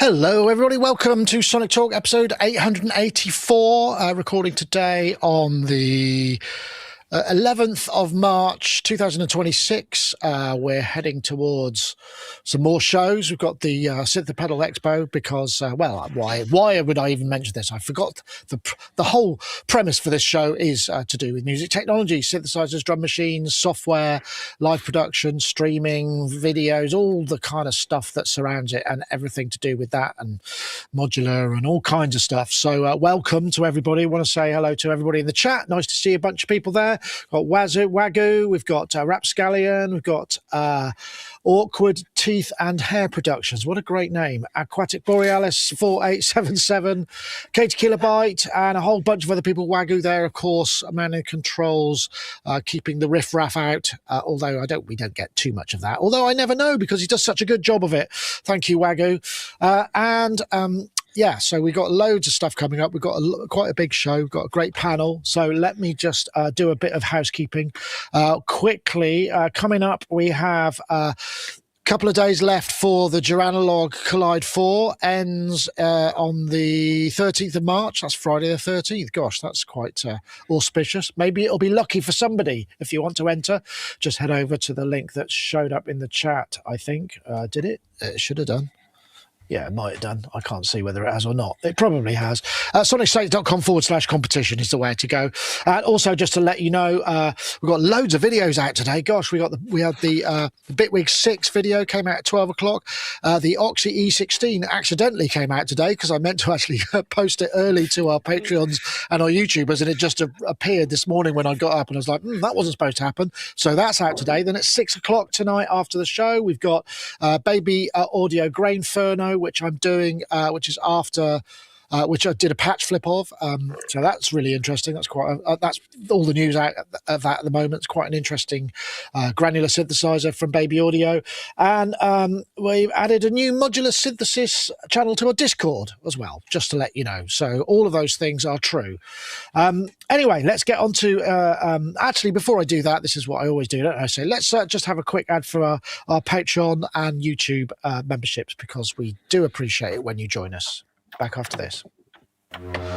Hello, everybody. Welcome to Sonic Talk, episode 884, recording today on the 11th of March 2026. We're heading towards some more shows. We've got the Synth Pedal Expo because, well, why would I even mention this? I forgot the whole premise for this show is to do with music technology, synthesizers, drum machines, software, live production, streaming, videos, all the kind of stuff that surrounds it and everything to do with that and modular and all kinds of stuff. So welcome to everybody. I want to say hello to everybody in the chat. Nice to see a bunch of people there. Got Wagyu, we've got Rapscallion, we've got Awkward Teeth and Hair Productions. What a great name. Aquatic Borealis 4877, Katie Kilobyte, and a whole bunch of other people. Wagyu there, of course, a man in controls, keeping the riff-raff out, although we don't get too much of that. Although I never know because he does such a good job of it. Thank you, Wagyu. Yeah, so we've got loads of stuff coming up. We've got quite a big show. We've got a great panel. So let me just do a bit of housekeeping quickly. Coming up, we have a couple of days left for the Joranalogue Collide 4. Ends on the 13th of March. That's Friday the 13th. Gosh, that's quite auspicious. Maybe it'll be lucky for somebody. If you want to enter, just head over to the link that showed up in the chat, I think. Did it? It should have done. Yeah, it might have done. I can't see whether it has or not. It probably has. Sonicstate.com/competition is the way to go. And also, just to let you know, we've got loads of videos out today. Gosh, we had the Bitwig 6 video came out at 12 o'clock. The Oxy E16 accidentally came out today because I meant to actually post it early to our Patreons and our YouTubers, and it just appeared this morning when I got up, and I was like, that wasn't supposed to happen. So that's out today. Then at 6 o'clock tonight after the show, we've got Baby Audio Grainferno, which I'm doing, which is after, which I did a patch flip of. So that's really interesting. That's that's all the news out of that at the moment. It's quite an interesting granular synthesizer from Baby Audio. And we've added a new modular synthesis channel to our Discord as well, just to let you know. So all of those things are true. Anyway, let's get on to, actually, before I do that, this is what I always do, don't I? So let's just have a quick ad for our Patreon and YouTube memberships, because we do appreciate it when you join us. Back after this.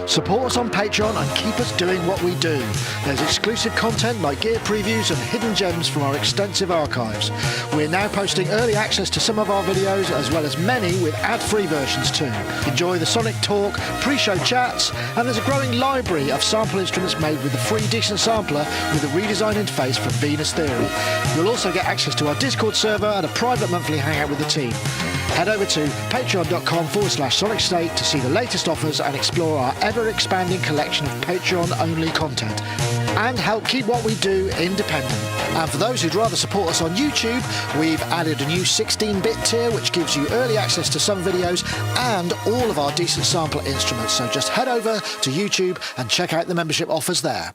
Support us on Patreon and keep us doing what we do. There's exclusive content like gear previews and hidden gems from our extensive archives. We're now posting early access to some of our videos, as well as many with ad-free versions too. Enjoy the Sonic Talk, pre-show chats, and there's a growing library of sample instruments made with the free Decent Sampler with a redesigned interface from Venus Theory. You'll also get access to our Discord server and a private monthly hangout with the team. Head over to patreon.com/Sonicstate to see the latest offers and explore our ever-expanding collection of Patreon-only content, and help keep what we do independent. And for those who'd rather support us on YouTube, we've added a new 16-bit tier which gives you early access to some videos and all of our Decent Sampler instruments. So just head over to YouTube and check out the membership offers there.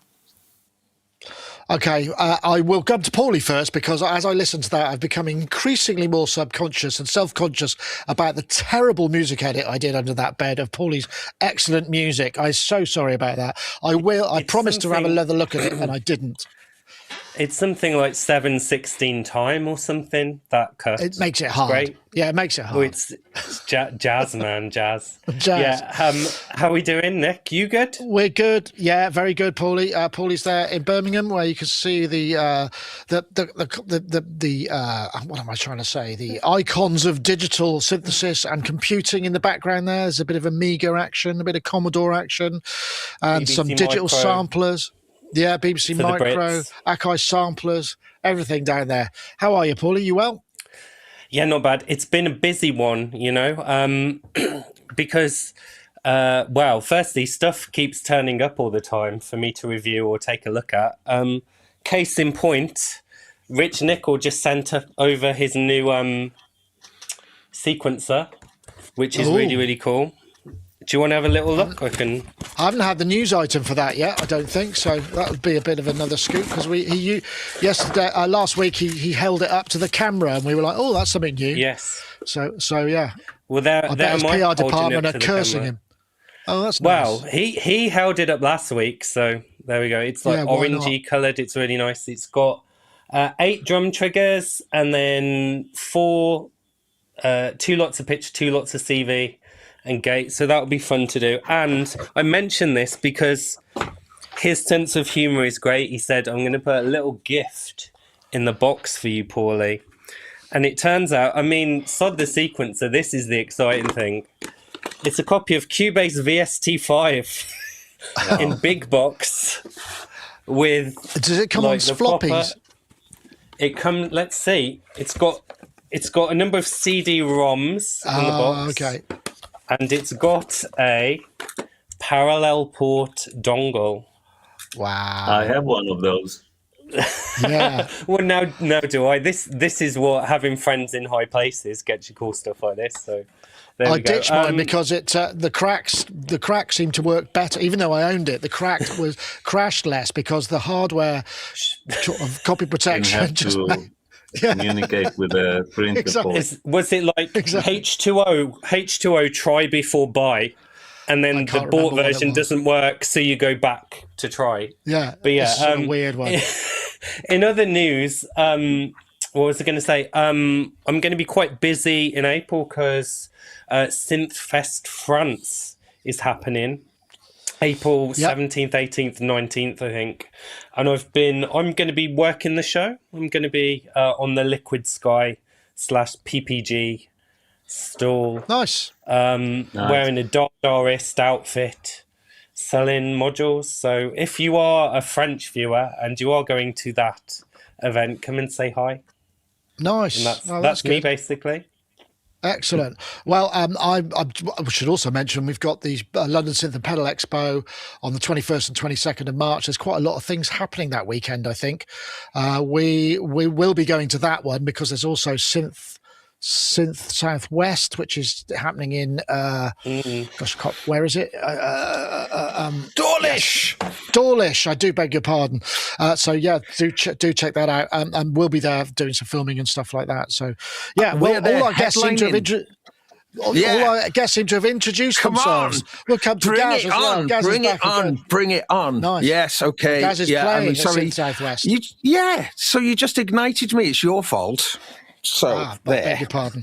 Okay, I will come to Paulie first, because as I listen to that, I've become increasingly more subconscious and self-conscious about the terrible music edit I did under that bed of Paulie's excellent music. I'm so sorry about that. I promised to have another look at it, and I didn't. It's something like 7/16 time or something, that cut. It makes it hard. Great. Yeah, it makes it hard. Oh, it's jazz, man, jazz. Jazz. Yeah, how are we doing, Nick? You good? We're good. Yeah, very good, Paulie. Paulie's there in Birmingham, where you can see the what am I trying to say? The icons of digital synthesis and computing in the background there. There's a bit of Amiga action, a bit of Commodore action, and BBC some digital Micro. samplers. Yeah, BBC Micro, Akai samplers, everything down there. How are you, Paulie? You well? Yeah, not bad. It's been a busy one, because, well, firstly, stuff keeps turning up all the time for me to review or take a look at. Case in point, Rich Nickel just sent over his new sequencer, which is really, really cool. Do you want to have a little look? I haven't had the news item for that yet, I don't think, so that would be a bit of another scoop, because last week he held it up to the camera and we were like, oh, that's something new. Yes. So yeah. Well, I bet his PR department are cursing him. Oh, that's nice. Well, he held it up last week, so there we go. It's like orangey coloured. It's really nice. It's got 8 drum triggers and then 4, 2 lots of pitch, 2 lots of CV. and gate. So that would be fun to do. And I mention this because his sense of humour is great. He said, I'm going to put a little gift in the box for you, Paulie. And it turns out, I mean, sod the sequencer, this is the exciting thing. It's a copy of Cubase VST5 in big box with... Does it come on floppies? It come. Let's see. It's got a number of CD-ROMs in the box. Okay. And it's got a parallel port dongle. Wow. I have one of those. Yeah. Well, now do I. This is what having friends in high places gets you cool stuff like this. So there I we go. ditched mine because it the cracks seemed to work better. Even though I owned it, the crack was crashed less because the hardware sort of copy protection Have just to communicate with the printer. Exactly. Was it like H2O try before buy? And then the bought version doesn't work, so you go back to try. Yeah, but yeah, it's a weird one. In other news, what was I going to say? I'm going to be quite busy in April because Synthfest France is happening. April 17th, 18th, 19th, I think. And I'm going to be working the show. I'm going to be on the Liquid Sky /PPG stall. Nice. Wearing a Darist outfit, selling modules. So if you are a French viewer and you are going to that event, come and say hi. Nice. And that's me, basically. Excellent. Well, I should also mention we've got the London Synth and Pedal Expo on the 21st and 22nd of March. There's quite a lot of things happening that weekend, I think. We will be going to that one because there's also Synth Southwest, which is happening in where is it? Dawlish. Dawlish. I do beg your pardon. So yeah, do check that out. And we'll be there doing some filming and stuff like that. So yeah, well, all our guests seem to have introduced themselves. We'll come to Gaz as well. Gaz Bring it on. Nice. Yes, okay. Gaz is playing at Synth Southwest. So you just ignited me. It's your fault. So I beg your pardon.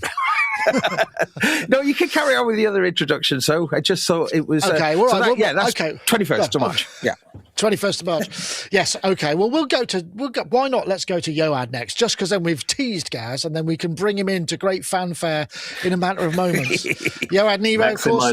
No, you can carry on with the other introduction. So I just thought it was okay. That's okay. 21st of March. Yeah, 21st of March. Yes. Okay. Well, why not? Let's go to Yoad next, just because then we've teased Gaz, and then we can bring him into great fanfare in a matter of moments. Yoad Nevo, of course,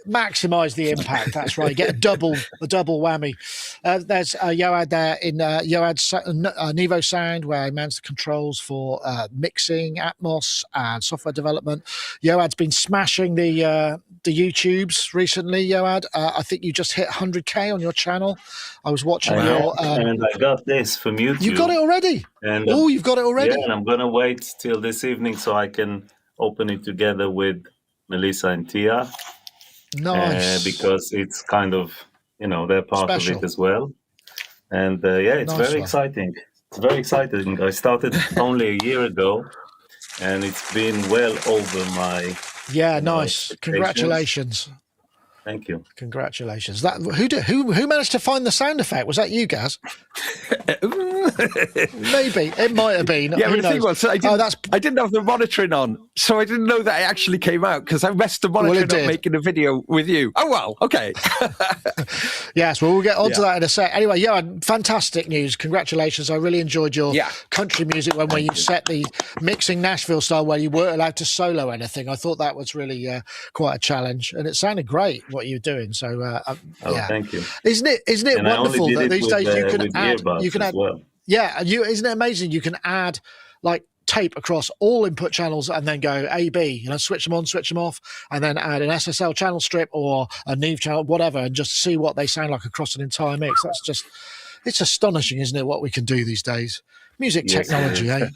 maximize the impact. That's right. Get a double whammy. There's Yoad there in Yoad's Nevo Sound, where he mans the controls for mixing, Atmos, and software development. Yoad's been smashing the YouTubes recently. Yoad, I think you just hit 100K on your channel. I was watching your. And I got this from YouTube. You got it already? And you've got it already? Yeah, and I'm gonna wait till this evening so I can open it together with Melissa and Tia. Nice. Because it's kind of, they're part of it as well. And it's very exciting. It's very exciting. I started only a year ago, and it's been well over my. Yeah, nice. Congratulations. Thank you. Congratulations. Who managed to find the sound effect? Was that you, Gaz? Maybe it might have been. Yeah, but the thing was, I didn't have the monitoring on, so I didn't know that it actually came out because I messed the monitoring up making a video with you. Oh well, okay. Yes, well, we'll get onto that in a sec. Anyway, yeah, fantastic news. Congratulations. I really enjoyed your country music when you set the mixing Nashville style where you weren't allowed to solo anything. I thought that was really quite a challenge, and it sounded great what you were doing. So, thank you. Isn't it wonderful that these days you can add? Well. Yeah, isn't it amazing? You can add like tape across all input channels and then go A, B, switch them on, switch them off, and then add an SSL channel strip or a Neve channel, whatever, and just see what they sound like across an entire mix. It's astonishing, isn't it, what we can do these days? Music technology, eh?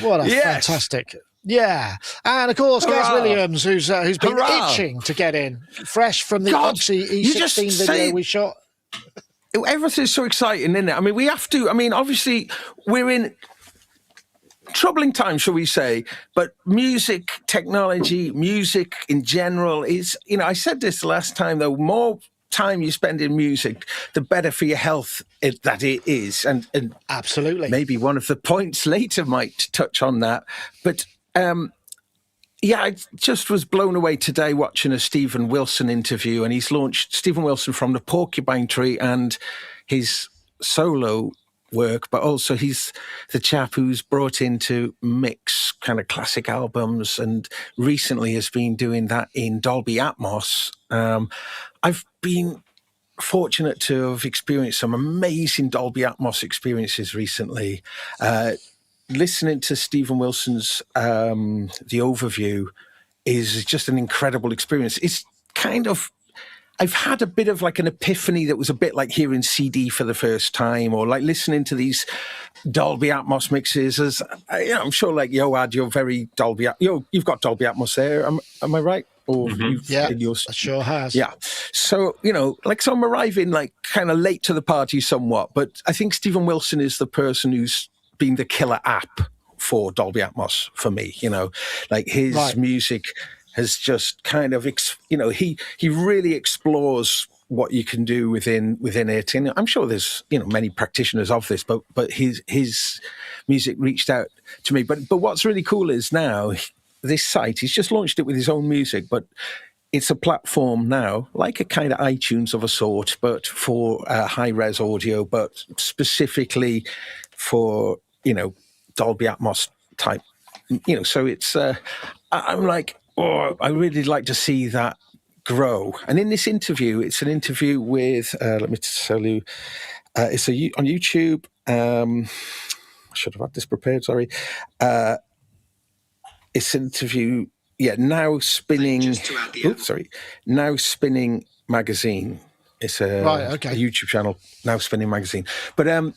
What a fantastic. Yeah, and of course, Gaz Williams, who's been itching to get in, fresh from the Oxy E16 video we shot. Everything's so exciting, isn't it? I mean, we have to. I mean, obviously, we're in troubling times, shall we say? But music technology, music in general is. I said this last time, though. More time you spend in music, the better for your health that it is, and absolutely. Maybe one of the points later might touch on that, but. Yeah, I just was blown away today watching a Stephen Wilson interview, and he's launched Stephen Wilson from the Porcupine Tree and his solo work, but also he's the chap who's brought in to mix kind of classic albums, and recently has been doing that in Dolby Atmos. I've been fortunate to have experienced some amazing Dolby Atmos experiences recently. Listening to Stephen Wilson's the overview is just an incredible experience. It's kind of, I've had a bit of like an epiphany that was a bit like hearing CD for the first time, or like listening to these Dolby Atmos mixes. As I'm sure, like Yoad, you're very Dolby. You've got Dolby Atmos there. Am I right? Or yeah, it sure has. Yeah. So so I'm arriving like kind of late to the party somewhat, but I think Stephen Wilson is the person who's been the killer app for Dolby Atmos for me. Like his music has just kind of, he really explores what you can do within it. And I'm sure there's, many practitioners of this, but his music reached out to me. But what's really cool is now this site, he's just launched it with his own music, but it's a platform now, like a kind of iTunes of a sort, but for high-res audio, but specifically for, Dolby Atmos type, so it's, I'm like, I really like to see that grow. And in this interview, it's an interview with, let me tell you, it's on YouTube. I should have had this prepared, sorry. It's an interview, Now Spinning, Now Spinning Magazine. It's a YouTube channel, Now Spinning Magazine. But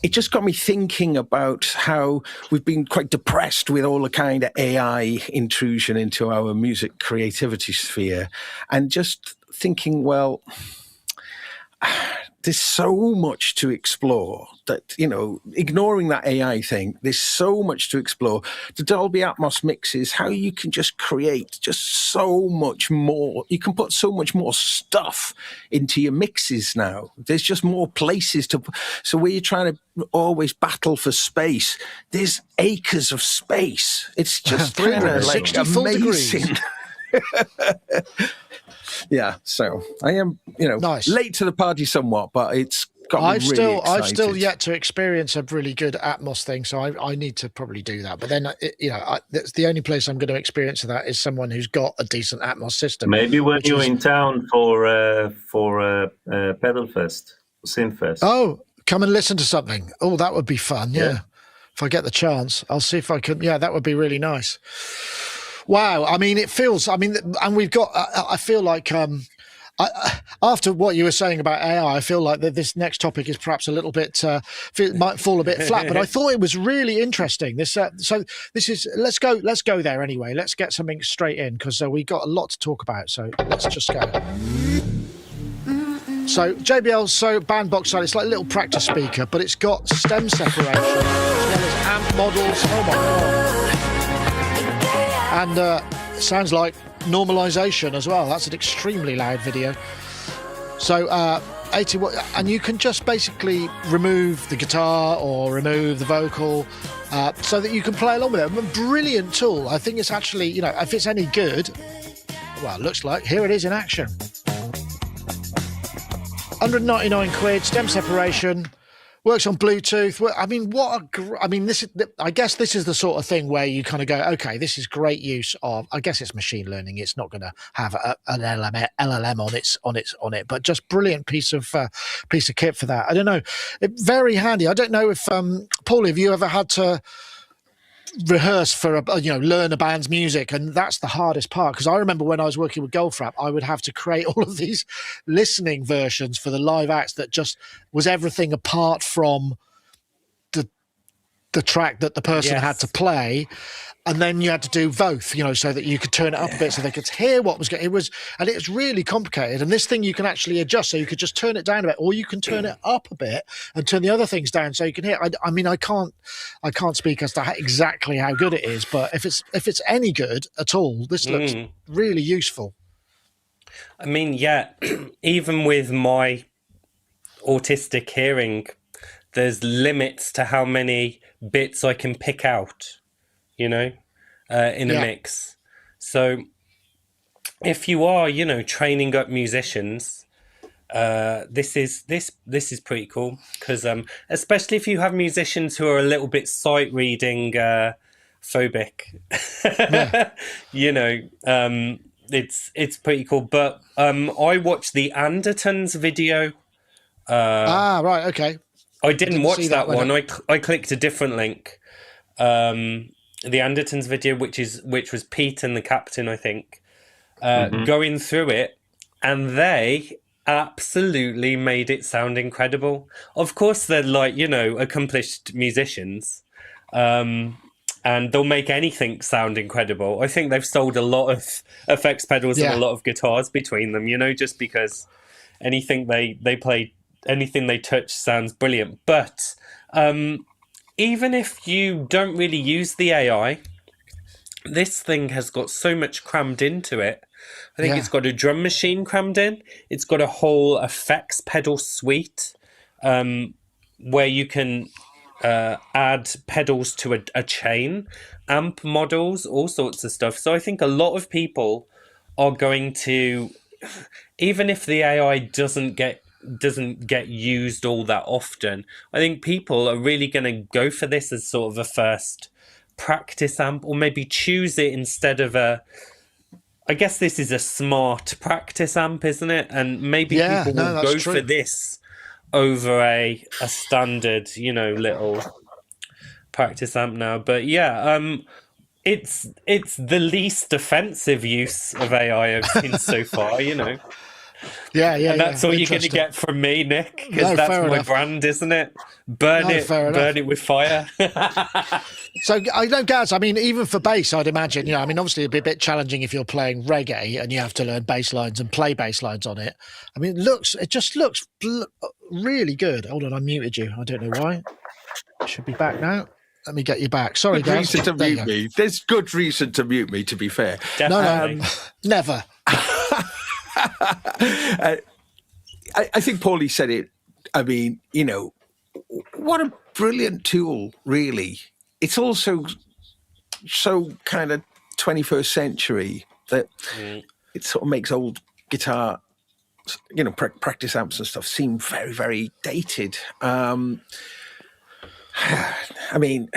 it just got me thinking about how we've been quite depressed with all the kind of AI intrusion into our music creativity sphere, and just thinking, well, there's so much to explore that, ignoring that AI thing, there's so much to explore. The Dolby Atmos mixes, how you can just create just so much more. You can put so much more stuff into your mixes now. There's just more places to. So where you're trying to always battle for space, there's acres of space. It's just kind of like amazing. Yeah, so I am, nice. Late to the party somewhat, but it's got me really excited. I've still yet to experience a really good Atmos thing, so I need to probably do that. But then, that's the only place I'm going to experience that is someone who's got a decent Atmos system. Maybe when you're in town for Pedal Fest, Synth Fest. Oh, come and listen to something. Oh, that would be fun. Yeah. If I get the chance, I'll see if I can. Yeah, that would be really nice. Wow, I mean, and we've got. I feel like after what you were saying about AI, I feel like that this next topic is perhaps a little bit might fall a bit flat. But I thought it was really interesting. This, so this is let's go there anyway. Let's get something straight in because we got a lot to talk about. So let's just go. So JBL BandBox Solo, it's like a little practice speaker, but it's got stem separation as well as amp models. Oh my god. And sounds like normalization as well. That's an extremely loud video. So 80 watt, and you can just basically remove the guitar or remove the vocal so that you can play along with it. A brilliant tool. I think it's actually, if it's any good, well, it looks like here it is in action. 199 quid, stem separation. Works on Bluetooth. I mean, I guess this is the sort of thing where you kind of go, okay, this is great use of. I guess it's machine learning. It's not going to have an LLM on it, but just brilliant piece of kit for that. I don't know, very handy. I don't know if Paulie, have you ever had to rehearse for learn a band's music? And that's the hardest part, because I remember when I was working with Goldfrapp, I would have to create all of these listening versions for the live acts that just was everything apart from the track that the person had to play, and then you had to do both, so that you could turn it up a bit so they could hear what was going. It was really complicated. And this thing you can actually adjust, so you could just turn it down a bit, or you can turn it up a bit and turn the other things down so you can hear. I mean, I can't speak as to exactly how good it is, but if it's any good at all, this looks really useful. I mean, even with my autistic hearing, there's limits to how many bits I can pick out, in a mix. So if you are, you know, training up musicians, this is pretty cool, because especially if you have musicians who are a little bit sight reading phobic, you know, it's pretty cool. But I watched the Andertons video. Right, okay. I didn't watch that one. I clicked a different link. The Andertons video, which was Pete and the Captain, I think, going through it, and they absolutely made it sound incredible. Of course, they're like, you know, accomplished musicians, and they'll make anything sound incredible. I think they've sold a lot of effects pedals and a lot of guitars between them, you know, just because anything they play, anything they touch sounds brilliant. But even if you don't really use the AI, this thing has got so much crammed into it. I think it's got a drum machine crammed in. It's got a whole effects pedal suite where you can add pedals to a chain, amp models, all sorts of stuff. So I think a lot of people are going to, even if the AI doesn't get used all that often, I think people are really going to go for this as sort of a first practice amp, or maybe choose it instead of I guess this is a smart practice amp, isn't it? And maybe people will go for this over a standard, you know, little practice amp now. But it's the least offensive use of AI I've seen so far, you know. And that's all you're going to get from me, Nick, because that's my brand, isn't it? Burn it with fire. So I know, Gaz, I mean, even for bass, I'd imagine, you know, I mean, obviously it'd be a bit challenging if you're playing reggae and you have to learn bass lines and play bass lines on it. I mean, it just looks really good. Hold on, I muted you. I don't know why. Should be back now. Let me get you back. Sorry, Gaz. There's good reason to mute me. There's good reason to mute me, to be fair. Definitely. No, never. I think Paulie said it. I mean, you know, what a brilliant tool, really. It's also so kind of 21st century that it sort of makes old guitar, you know, practice amps and stuff seem very, very dated. I mean...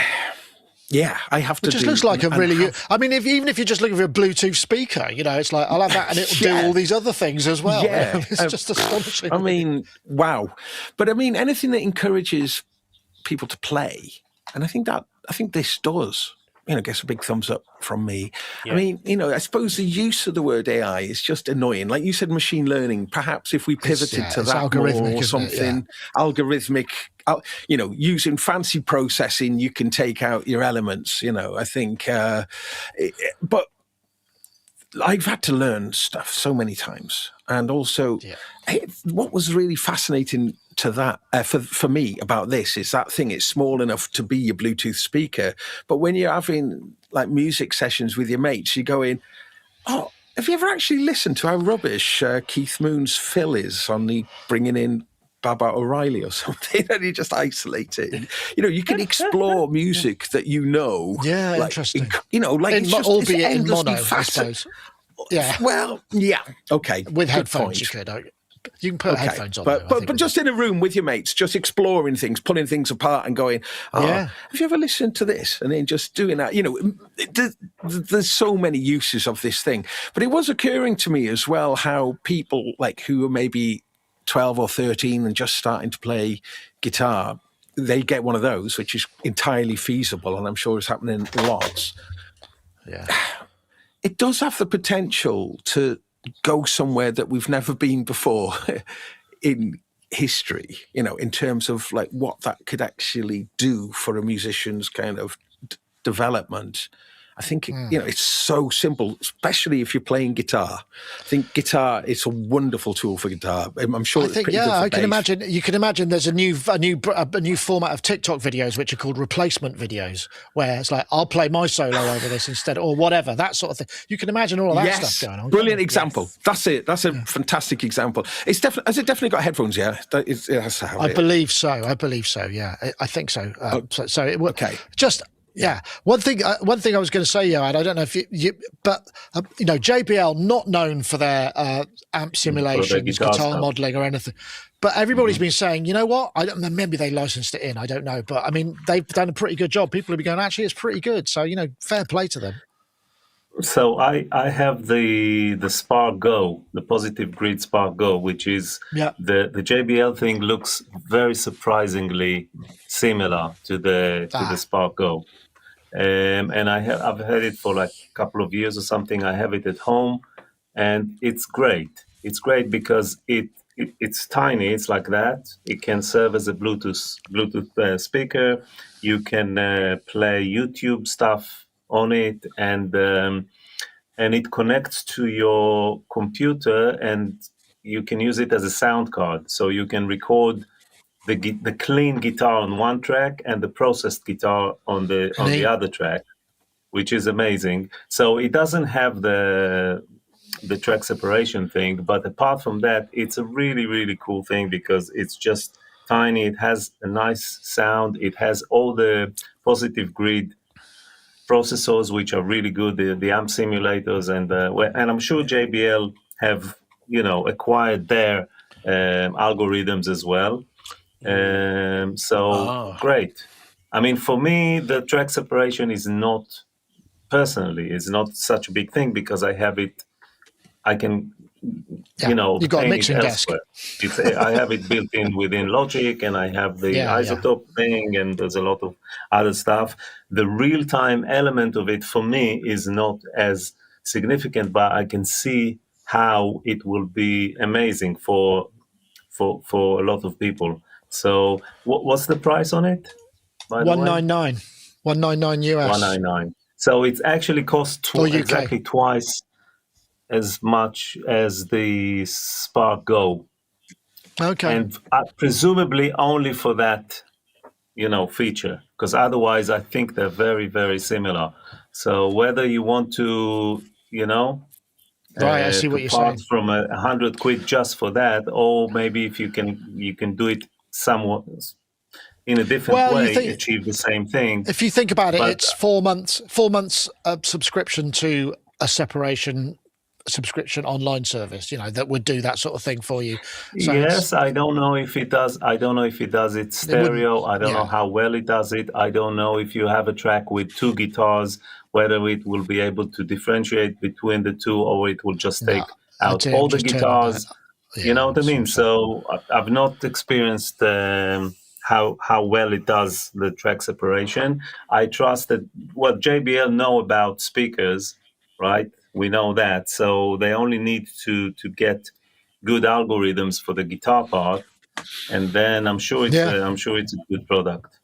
Yeah, I have to. It just looks like a really. I mean, even if you're just looking for a Bluetooth speaker, you know, it's like I'll have that, and it'll do all these other things as well. Yeah, it's just astonishing. I mean, wow. But I mean, anything that encourages people to play, and I think this does. You know, gets a big thumbs up from me. Yeah. I mean, you know, I suppose the use of the word AI is just annoying. Like you said, machine learning. Perhaps if we pivoted to that more or something algorithmic. You know, using fancy processing, you can take out your elements, you know, I think. But I've had to learn stuff so many times. And also, what was really fascinating to that, for me about this is that thing, it's small enough to be your Bluetooth speaker. But when you're having like music sessions with your mates, you're going, oh, have you ever actually listened to how rubbish Keith Moon's fill is on the bringing in Baba O'Reilly or something, and you just isolate it. You know, you can explore music that you know. Yeah, like, interesting. You know, like it's just albeit in mono, I fascinating. suppose. Yeah. Well, yeah. Okay. With headphones, you could. You can put headphones on. But just in a room with your mates, just exploring things, pulling things apart, and going, have you ever listened to this? And then just doing that. You know, there's so many uses of this thing. But it was occurring to me as well how people like who are maybe 12 or 13 and just starting to play guitar, they get one of those, which is entirely feasible, and I'm sure it's happening lots. Yeah. It does have the potential to go somewhere that we've never been before in history, you know, in terms of like what that could actually do for a musician's kind of development. I think, you know, it's so simple, especially if you're playing guitar. I think guitar is a wonderful tool for guitar. I'm sure. I think, I can imagine. You can imagine there's a new format of TikTok videos which are called replacement videos, where it's like I'll play my solo over this instead, or whatever, that sort of thing. You can imagine all of that stuff going on. Brilliant example. Yes. That's it. That's a fantastic example. It's definitely. Has it definitely got headphones? Yeah, I believe so. Yeah, I think so. So it would. Okay. Just. Yeah. One thing I was going to say, Johan, I don't know if but JBL not known for their amp simulations, guitar modeling or anything, but everybody's been saying, you know what? Maybe they licensed it in. I don't know, but I mean, they've done a pretty good job. People have been going, actually, it's pretty good. So fair play to them. So I have the Spark Go, the Positive Grid Spark Go, which is the JBL thing looks very surprisingly similar to the Spark Go. And I've had it for like a couple of years or something. I have it at home, and it's great. It's great because it's tiny. It's like that. It can serve as a Bluetooth speaker. You can play YouTube stuff on it, and it connects to your computer, and you can use it as a sound card. So you can record the clean guitar on one track and the processed guitar on the other track, which is amazing. So it doesn't have the track separation thing, but apart from that, it's a really, really cool thing because it's just tiny. It has a nice sound. It has all the Positive Grid processors, which are really good, the amp simulators, and I'm sure JBL have acquired their algorithms as well. Great. I mean, for me, the track separation is not such a big thing because I have it. I can, you've got a mixing desk. I have it built in within Logic, and I have the isotope thing, and there's a lot of other stuff. The real-time element of it for me is not as significant, but I can see how it will be amazing for a lot of people. So what's the price on it? $199 US. $199. So it actually costs exactly twice as much as the Spark Go. Okay. And presumably only for that, feature, because otherwise I think they're very, very similar. So whether you want to, I see what you're saying. From £100 just for that, or maybe if you can do it somewhat in a different way, achieve the same thing. If you think about it, it's 4 months subscription to a subscription online service, that would do that sort of thing for you. So yes, I don't know if it does. I don't know if it does it stereo. I don't know how well it does it. I don't know if you have a track with two guitars, whether it will be able to differentiate between the two, or it will just take out all the guitars. You know what I mean? So I've not experienced how well it does the track separation. I trust that what JBL know about speakers, right? We know that. So they only need to get good algorithms for the guitar part, and then I'm sure it's a good product.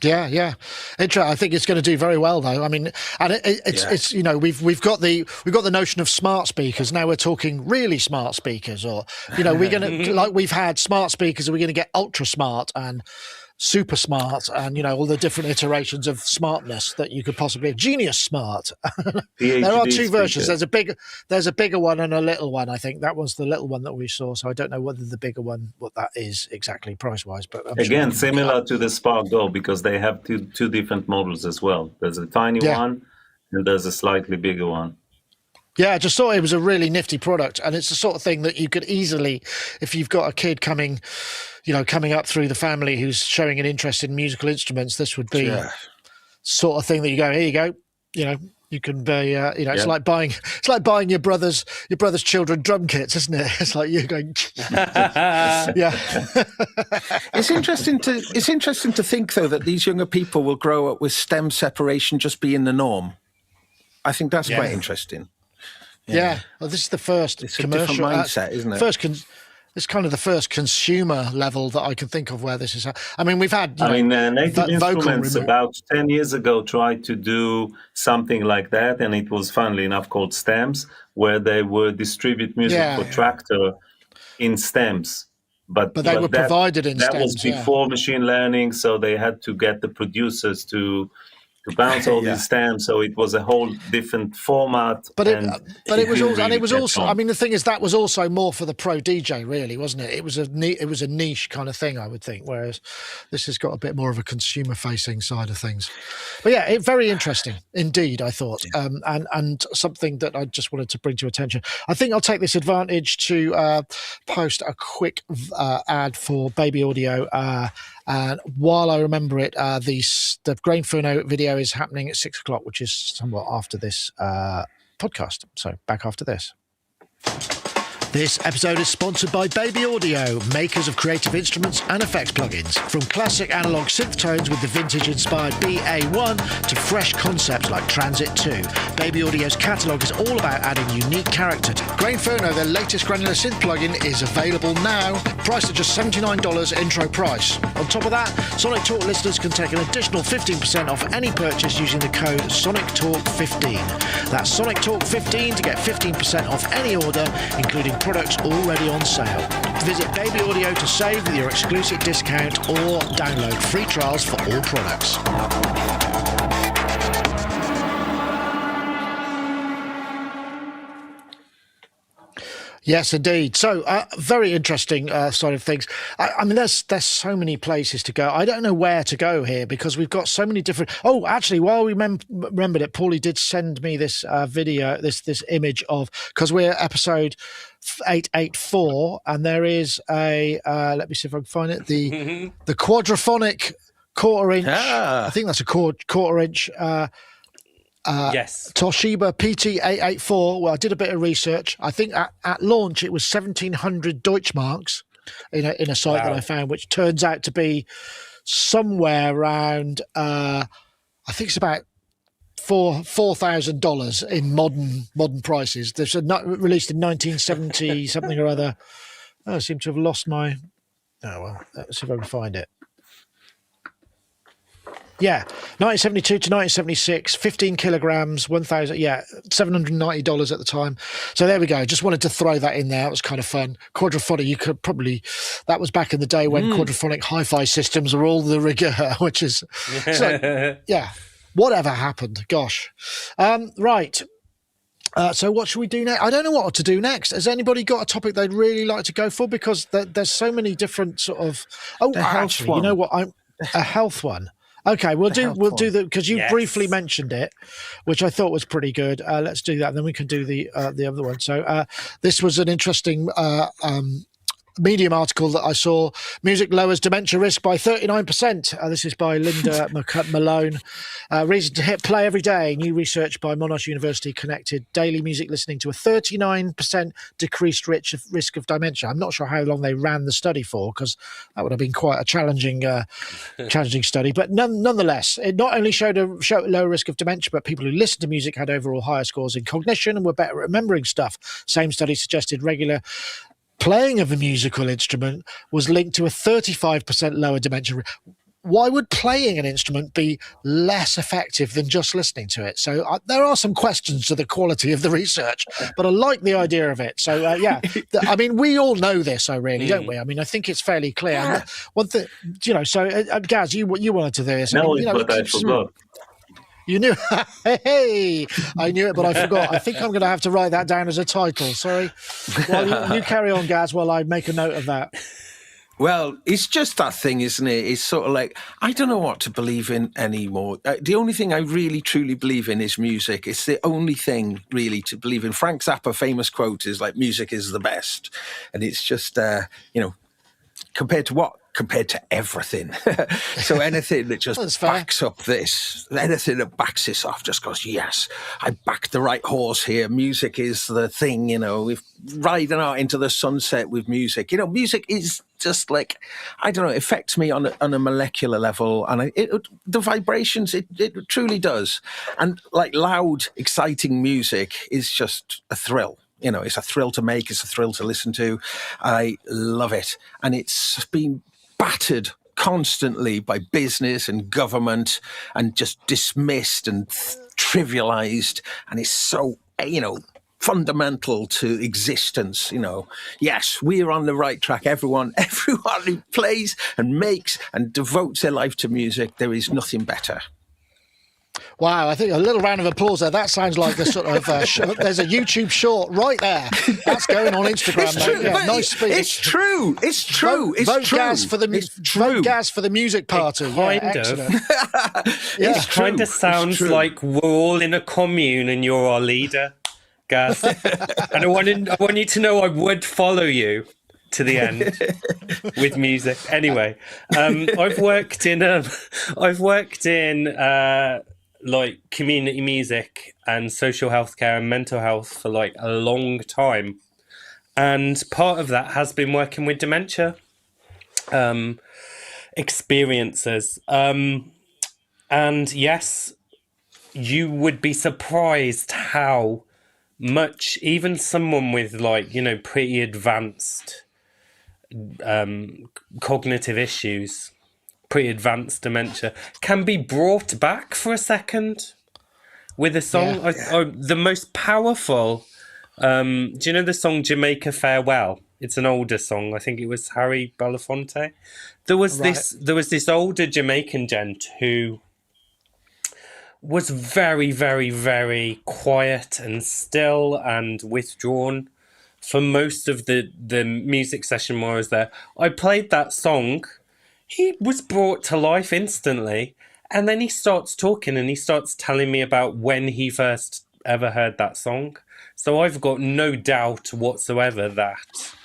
Yeah. I think it's going to do very well, though. I mean, and it's we've got the notion of smart speakers. Now we're talking really smart speakers, or we're going to like we've had smart speakers, and we're going to get ultra smart and super smart, and all the different iterations of smartness that you could possibly have. Genius smart. There are two versions. There's a bigger one and a little one. I think that was the little one that we saw. So I don't know whether the bigger one, what that is exactly price wise, but again, similar to the Spark Go, because they have two different models as well. There's a tiny one and there's a slightly bigger one. Yeah, I just thought it was a really nifty product, and it's the sort of thing that you could easily, if you've got a kid coming up through the family who's showing an interest in musical instruments, this would be sort of thing that you go, here you go, you can be, it's like buying your brother's children drum kits, isn't it? It's like you're going, yeah. It's interesting to think though that these younger people will grow up with stem separation just being the norm. I think that's quite interesting. Yeah. Well, this is the first commercial mindset, isn't it? It's kind of the first consumer level that I can think of where this is. I mean, we've had. Native Instruments about 10 years ago tried to do something like that, and it was, funnily enough, called stems, where they would distribute music for Traktor in stems. But they were provided in stems. That was before machine learning, so they had to get the producers to to bounce all these stems. So it was a whole different format. But it was also. I mean, the thing is, that was also more for the pro DJ, really, wasn't it? It was a niche kind of thing, I would think. Whereas this has got a bit more of a consumer-facing side of things. But yeah, very interesting indeed, I thought, and something that I just wanted to bring to attention. I think I'll take this advantage to post a quick ad for Baby Audio. And while I remember it, the Grain Furno video is happening at 6 o'clock, which is somewhat after this podcast. So back after this. This episode is sponsored by Baby Audio, makers of creative instruments and effects plugins. From classic analog synth tones with the vintage-inspired BA1 to fresh concepts like Transit 2, Baby Audio's catalogue is all about adding unique character to Grain Furno. Their latest granular synth plugin is available now, priced at just $79 intro price. On top of that, Sonic Talk listeners can take an additional 15% off any purchase using the code SonicTalk15. That's Sonic Talk 15 to get 15% off any order, including products already on sale. Visit Baby Audio to save with your exclusive discount or download free trials for all products. Yes, indeed. So, very interesting side of things. I mean, there's so many places to go. I don't know where to go here because we've got so many different. Oh, actually, while we remembered it, Paulie did send me this video, this image of, because we're episode 884, and there is a. Let me see if I can find it. The quadraphonic quarter-inch. I think that's a quarter-inch. Yes. Toshiba PT884. Well, I did a bit of research. I think at launch it was 1,700 Deutschmarks in a site that I found, which turns out to be somewhere around. I think it's about $4,000 in modern prices. There's released in 1970 something or other. I seem to have lost my. Oh well, let's see if I can find it. Yeah, 1972 to 1976, 15 kilograms, $790 at the time. So there we go. Just wanted to throw that in there. It was kind of fun. Quadraphonic, you could probably, that was back in the day when quadraphonic hi-fi systems were all the rigor, which is, so, yeah, whatever happened. Gosh. Right. So what should we do next? I don't know what to do next. Has anybody got a topic they'd really like to go for? Because there's so many different sort of, actually, you know what? A health one. Okay, we'll do the, because you briefly mentioned it, which I thought was pretty good. Let's do that, and then we can do the other one. So this was an interesting Medium article that I saw. Music lowers dementia risk by 39%. This is by Linda Malone. Reason to hit play every day. New research by Monash University connected daily music listening to a 39% decreased risk of dementia. I'm not sure how long they ran the study for, because that would have been quite a challenging study. But nonetheless, it not only showed a lower risk of dementia, but people who listened to music had overall higher scores in cognition and were better at remembering stuff. Same study suggested regular playing of a musical instrument was linked to a 35% lower dementia risk. Why would playing an instrument be less effective than just listening to it? So there are some questions to the quality of the research, but I like the idea of it. So I mean, we all know this, don't we? I mean, I think it's fairly clear. Yeah. One thing, so Gaz, you wanted to do this. No, but I forgot. You knew? Hey, I knew it, but I forgot. I think I'm going to have to write that down as a title. Sorry. Well, you carry on, Gaz, while I make a note of that. Well, it's just that thing, isn't it? It's sort of like, I don't know what to believe in anymore. The only thing I really, truly believe in is music. It's the only thing really to believe in. Frank Zappa famous quote is like, music is the best. And it's just, compared to what? Compared to everything. So anything that just backs up this, anything that backs this off just goes, yes, I backed the right horse here. Music is the thing, if riding out into the sunset with music. Music is just like, I don't know, it affects me on a molecular level. And the vibrations, it truly does. And like loud, exciting music is just a thrill. It's a thrill to make. It's a thrill to listen to. I love it. And it's been battered constantly by business and government and just dismissed and trivialized. And it's so, fundamental to existence. Yes, we're on the right track. Everyone who plays and makes and devotes their life to music, there is nothing better. Wow, I think a little round of applause there. That sounds like the sort of there's a YouTube short right there. That's going on Instagram. It's true. Yeah, nice speech. It's true. It's true. Vote Gaz for the vote Gaz for the music party. Excellent. It's It kind true. of sounds like we're all in a commune and you're our leader, Gaz. And I want you to know I would follow you to the end with music. Anyway, I've worked in like community music and social healthcare and mental health for like a long time, and part of that has been working with dementia experiences. And yes, you would be surprised how much even someone with like, you know, pretty advanced cognitive issues, pretty advanced dementia, can be brought back for a second with a song. The most powerful, do you know the song Jamaica Farewell? It's an older song. I think it was Harry Belafonte. There was this older Jamaican gent who was very, very, very quiet and still and withdrawn for most of the music session while I was there. I played that song. He was brought to life instantly. And then he starts talking and he starts telling me about when he first ever heard that song. So I've got no doubt whatsoever that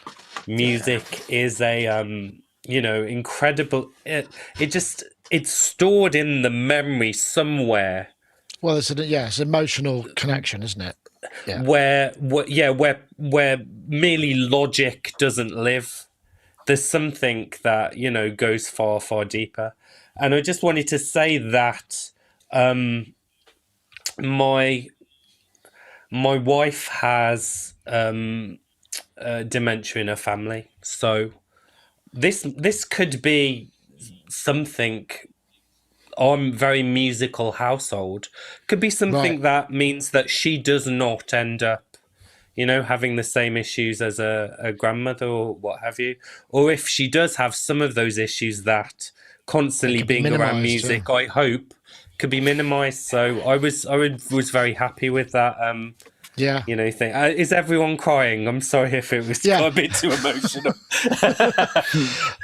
music is a, you know, incredible. It's stored in the memory somewhere. Well, it's emotional connection, isn't it? Yeah. Where merely logic doesn't live. There's something that, you know, goes far, far deeper. And I just wanted to say that my wife has dementia in her family, so this could be something. I'm very musical household. Could be something that means that she does not end up, you know, having the same issues as a grandmother or what have you. Or if she does have some of those issues, that constantly being around music, I hope, could be minimized. So I was very happy with that. You know, thing. Is everyone crying? I'm sorry if it was a bit too emotional.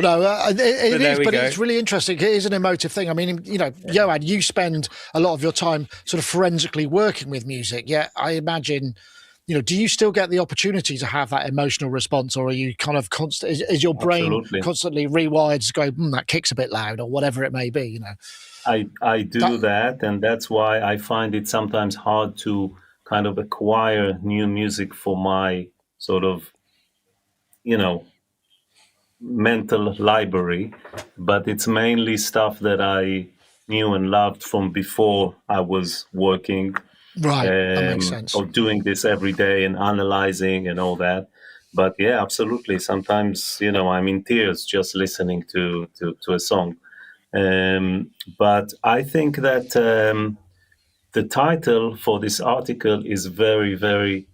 No, it is, but it's really interesting. It is an emotive thing. I mean, you know, Johan, you spend a lot of your time sort of forensically working with music. Yeah, I imagine, you know, do you still get the opportunity to have that emotional response, or are you kind of constant? Is your brain constantly rewired to go, that kick's a bit loud, or whatever it may be? You know, I do that, and that's why I find it sometimes hard to kind of acquire new music for my sort of, you know, mental library, but it's mainly stuff that I knew and loved from before I was working, that makes sense, or doing this every day and analyzing and all that. But yeah, absolutely. Sometimes, you know, I'm in tears just listening to a song. But I think that the title for this article is very, very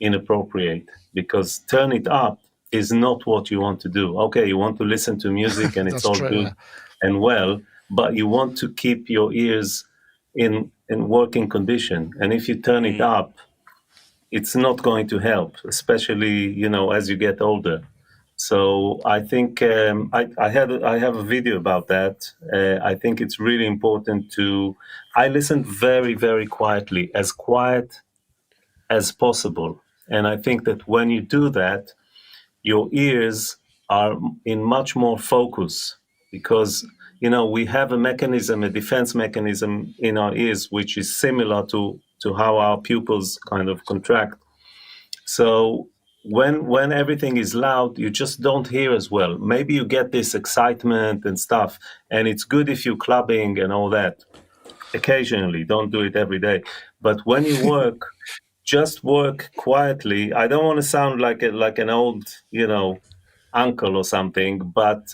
inappropriate, because turn it up is not what you want to do. Okay, you want to listen to music and it's all true, good and well, but you want to keep your ears in working condition. And if you turn it up, it's not going to help, especially, you know, as you get older. So I think I have a video about that. I think it's really important I listen very, very quietly, as quiet as possible. And I think that when you do that, your ears are in much more focus, because, you know, we have a defense mechanism in our ears, which is similar to how our pupils kind of contract. So when everything is loud, you just don't hear as well. Maybe you get this excitement and stuff, and it's good if you're clubbing and all that. Occasionally, don't do it every day. But when you work, just work quietly. I don't want to sound like an old, you know, uncle or something, but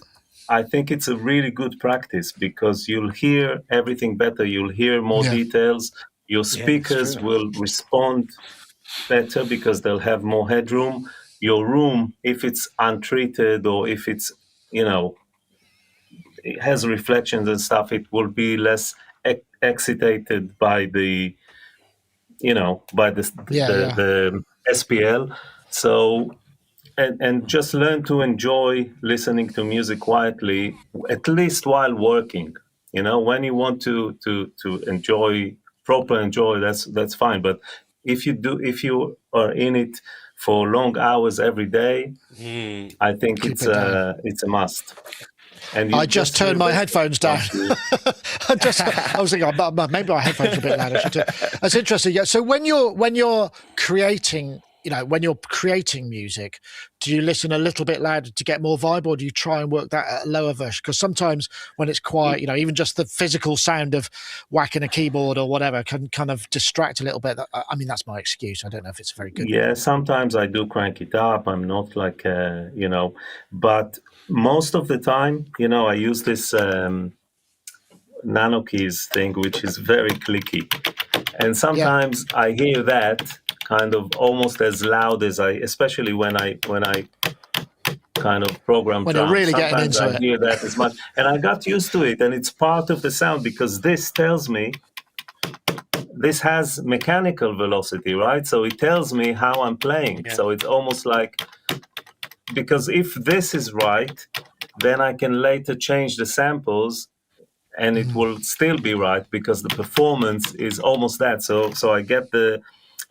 I think it's a really good practice, because you'll hear everything better. You'll hear more details. Your speakers will respond better because they'll have more headroom. Your room, if it's untreated or if it's, you know, it has reflections and stuff, it will be less excitated by the the SPL. So and just learn to enjoy listening to music quietly, at least while working. When you want to enjoy, that's fine. But if you are in it for long hours every day, I think it's a must. And I just turned my headphones down. I was thinking, maybe my headphones are a bit loud. That's interesting. Yeah. So when you're creating, when you're creating music, do you listen a little bit louder to get more vibe, or do you try and work that at a lower version? Because sometimes when it's quiet, even just the physical sound of whacking a keyboard or whatever can kind of distract a little bit. I mean, that's my excuse. I don't know if it's a very good. Yeah, sometimes I do crank it up. I'm not like, but most of the time, I use this nano keys thing, which is very clicky. And sometimes I hear that kind of almost as loud as especially when I kind of program when drums. You're really sometimes getting into I hear that as much. And I got used to it, and it's part of the sound, because this tells me this has mechanical velocity, right? So it tells me how I'm playing. Yeah. So it's almost like, because if this is right, then I can later change the samples and it will still be right, because the performance is almost that. So I get the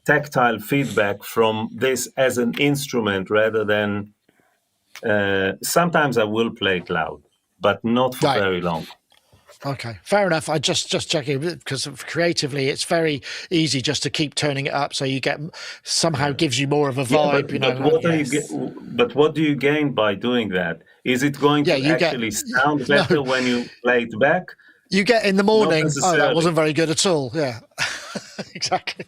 tactile feedback from this as an instrument rather than sometimes I will play it loud, but not for very long. Okay, fair enough. I just checking, because creatively it's very easy just to keep turning it up, so you get somehow gives you more of a vibe. But what do you gain by doing that? Is it going to actually sound better when you play it back? You get in the morning, oh, that wasn't very good at all. Yeah, exactly.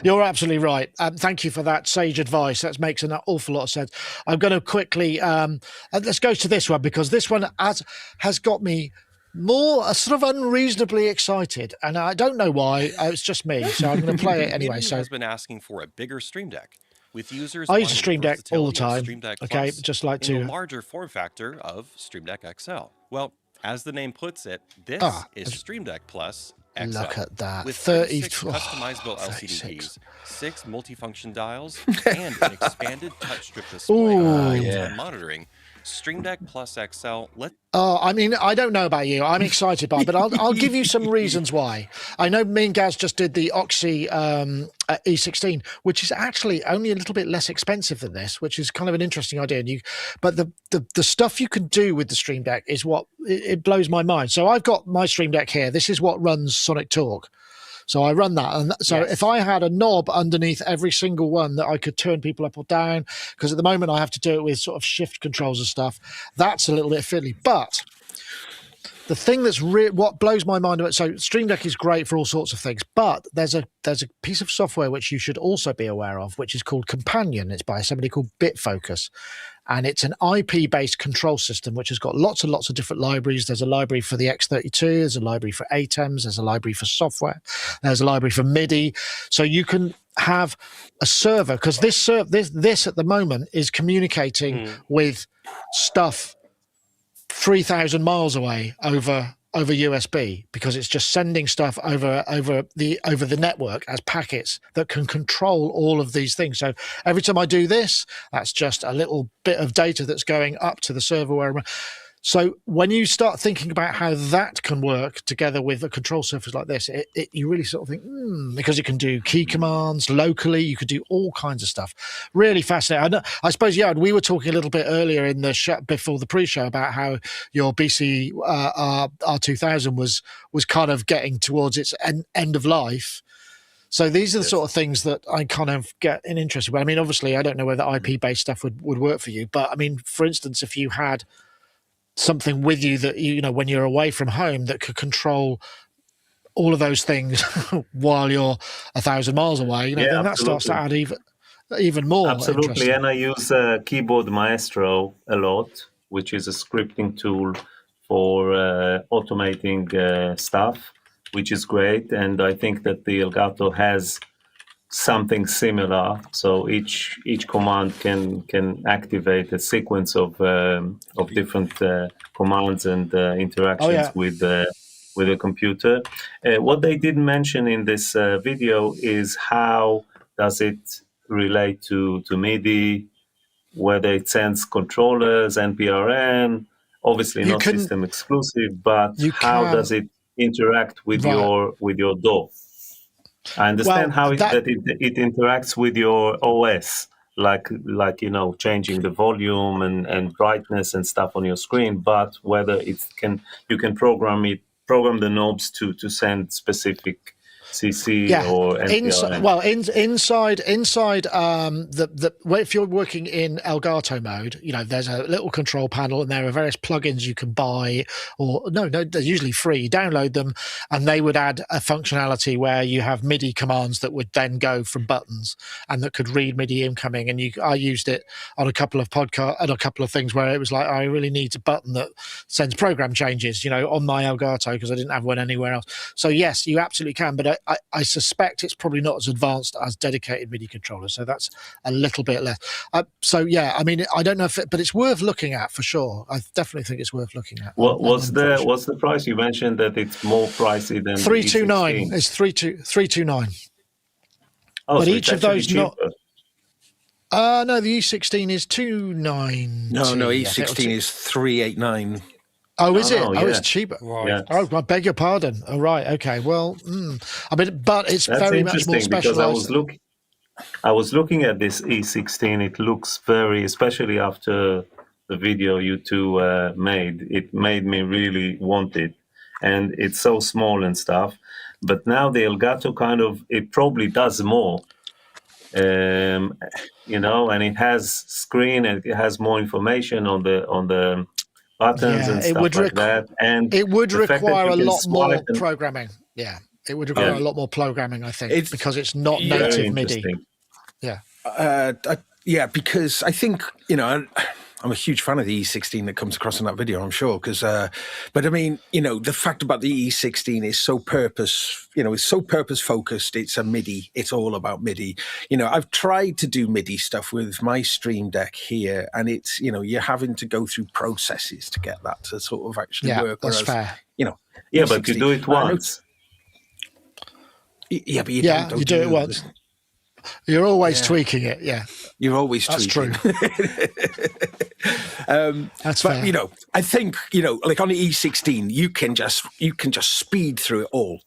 You're absolutely right. Thank you for that sage advice. That makes an awful lot of sense. I'm going to quickly, let's go to this one, because this one has got me more sort of unreasonably excited, and I don't know why. It's just me, so I'm going to play it anyway. So has been asking for a bigger StreamDeck, with users. I use a StreamDeck all the time. Okay, just like to in the larger form factor of StreamDeck XL. Well, as the name puts it, this is StreamDeck Plus XL. Look at that. With 36 customizable LCD keys, 6 multifunction dials, and an expanded touch strip display and monitoring. StreamDeck Plus XL. I mean, I don't know about you. I'm excited by it, but I'll give you some reasons why. I know me and Gaz just did the Oxy E16, which is actually only a little bit less expensive than this, which is kind of an interesting idea. But the stuff you can do with the StreamDeck is what it blows my mind. So I've got my StreamDeck here. This is what runs Sonictalk. So I run that. And so if I had a knob underneath every single one that I could turn people up or down, because at the moment I have to do it with sort of shift controls and stuff, that's a little bit fiddly. But the thing that's what blows my mind about, so StreamDeck is great for all sorts of things, but there's a piece of software which you should also be aware of, which is called Companion. It's by somebody called BitFocus. And it's an IP-based control system, which has got lots and lots of different libraries. There's a library for the X32, there's a library for ATEMs, there's a library for software, there's a library for MIDI. So you can have a server, because this at the moment is communicating with stuff 3,000 miles away over USB, because it's just sending stuff over the network as packets that can control all of these things. So every time I do this, that's just a little bit of data that's going up to the server where So when you start thinking about how that can work together with a control surface like this, you really sort of think, because you can do key commands locally, you could do all kinds of stuff. Really fascinating. I suppose, we were talking a little bit earlier in the show, before the pre-show, about how your BC R2000 was kind of getting towards its end of life. So these are the sort of things that I kind of get interested in. I mean, obviously, I don't know whether IP-based stuff would work for you, but I mean, for instance, if you had something with you that, when you're away from home, that could control all of those things while you're 1,000 miles away, then that starts to add even more. Absolutely. And I use Keyboard Maestro a lot, which is a scripting tool for automating stuff, which is great. And I think that the Elgato has something similar. So each command can activate a sequence of different commands and interactions with with a computer. What they didn't mention in this video is how does it relate to MIDI, whether it sends controllers, NPRM, obviously not system exclusive, but how does it interact with your DAW? I understand how it interacts with your OS, like changing the volume and brightness and stuff on your screen, but whether you can program the knobs to send specific CC or NPRM. Inside if you're working in Elgato mode, there's a little control panel and there are various plugins you can buy, or no, they're usually free. You download them and they would add a functionality where you have MIDI commands that would then go from buttons and that could read MIDI incoming. And I used it on a couple of podcasts and a couple of things where it was like, I really need a button that sends program changes, on my Elgato, because I didn't have one anywhere else. So yes, you absolutely can, but I suspect it's probably not as advanced as dedicated MIDI controllers, so that's a little bit less. So yeah, I mean, I don't know but it's worth looking at for sure. I definitely think it's worth looking at. What's the price? You mentioned that it's more pricey than 329. It's 329. Oh, but so each of those cheaper. No, the E16 is 290. No, E16 is 389. Oh, is it? Yeah. Oh, it's cheaper. Right. Yeah. Oh, I beg your pardon. Oh, right. Okay. Well, I mean, but it's That's very much more interesting because specialized. I was looking at this E16. It looks especially after the video you two made, it made me really want it. And it's so small and stuff. But now the Elgato it probably does more. And it has screen and it has more information on the buttons and stuff like that. And it would require a lot more and programming. Yeah, it would require a lot more programming, I think, because it's not native MIDI. Yeah. Because I think, I'm a huge fan of the E16 that comes across in that video, I'm sure. But I mean, the fact about the E16 is so it's so purpose focused. It's a MIDI. It's all about MIDI. I've tried to do MIDI stuff with my StreamDeck here, and it's, you're having to go through processes to get that to sort of actually work. That's fair. Yeah, but you do it once. Yeah, but you do it once. You're always tweaking it, You're always tweaking. That's true. That's fair. But I think like on the E16, you can just speed through it all.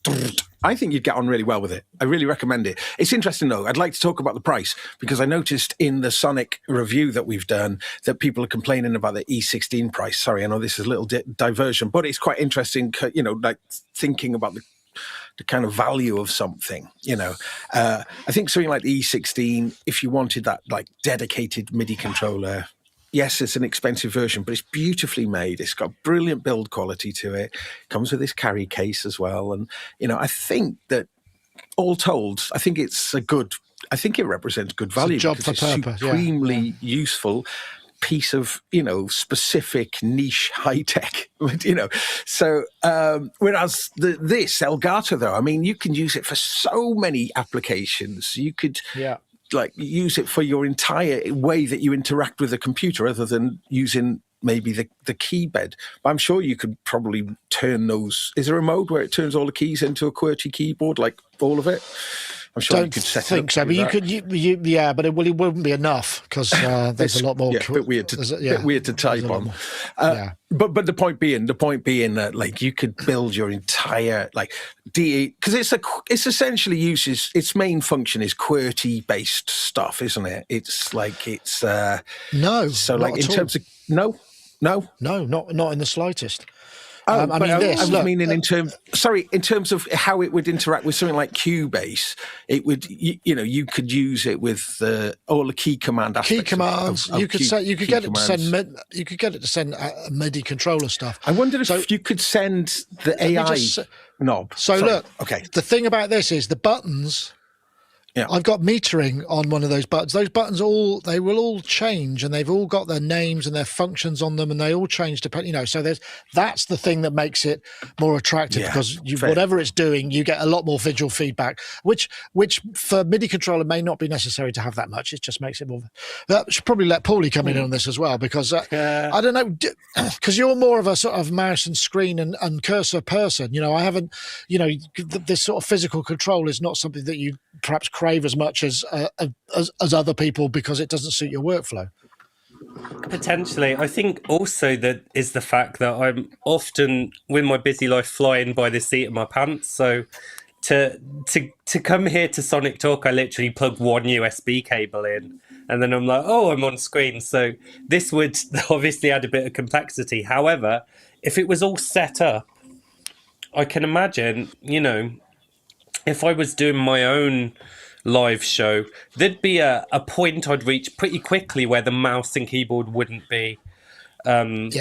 I think you'd get on really well with it. I really recommend it. It's interesting though. I'd like to talk about the price because I noticed in the Sonic review that we've done that people are complaining about the E16 price. Sorry, I know this is a little diversion, but it's quite interesting. Like thinking about the kind of value of something, I think something like the E16, if you wanted that like dedicated MIDI controller, yes, it's an expensive version, but it's beautifully made. It's got brilliant build quality to it. Comes with this carry case as well. And, I think that all told, I think it represents good value. It's a job for purpose. Supremely useful piece of specific niche high tech, so whereas this Elgato though, I mean, you can use it for so many applications. You could like use it for your entire way that you interact with a computer other than using maybe the key bed. But I'm sure you could probably turn those. Is there a mode where it turns all the keys into a QWERTY keyboard, like all of it? I'm sure you could set it up so, but you could, but it wouldn't be enough because there's a lot more. Yeah, bit weird to type on. But the point being that like you could build your entire like DE because it's essentially uses its main function is QWERTY based stuff, isn't it? It's like no. So like in terms of no, not in the slightest. I mean, in terms of how it would interact with something like Cubase, it would, you could use it with all the key command aspects. Key commands. You could get it to send MIDI controller stuff. I wonder if you could send the AI knob. So look, okay. The thing about this is the buttons. Yeah. I've got metering on one of those buttons. Those buttons they will all change, and they've all got their names and their functions on them, and they all change depending. So that's the thing that makes it more attractive, because whatever it's doing, you get a lot more visual feedback, which for MIDI controller may not be necessary to have that much. It just makes it more. Should probably let Paulie come in on this as well, because I don't know, because you're more of a sort of mouse and screen and cursor person. I haven't. This sort of physical control is not something that you perhaps crave as much as other people, because it doesn't suit your workflow. Potentially. I think also that is the fact that I'm often, with my busy life, flying by the seat of my pants. So to come here to Sonictalk, I literally plug one USB cable in, and then I'm like, oh, I'm on screen. So this would obviously add a bit of complexity. However, if it was all set up, I can imagine, if I was doing my own live show, there'd be a point I'd reach pretty quickly where the mouse and keyboard wouldn't be quick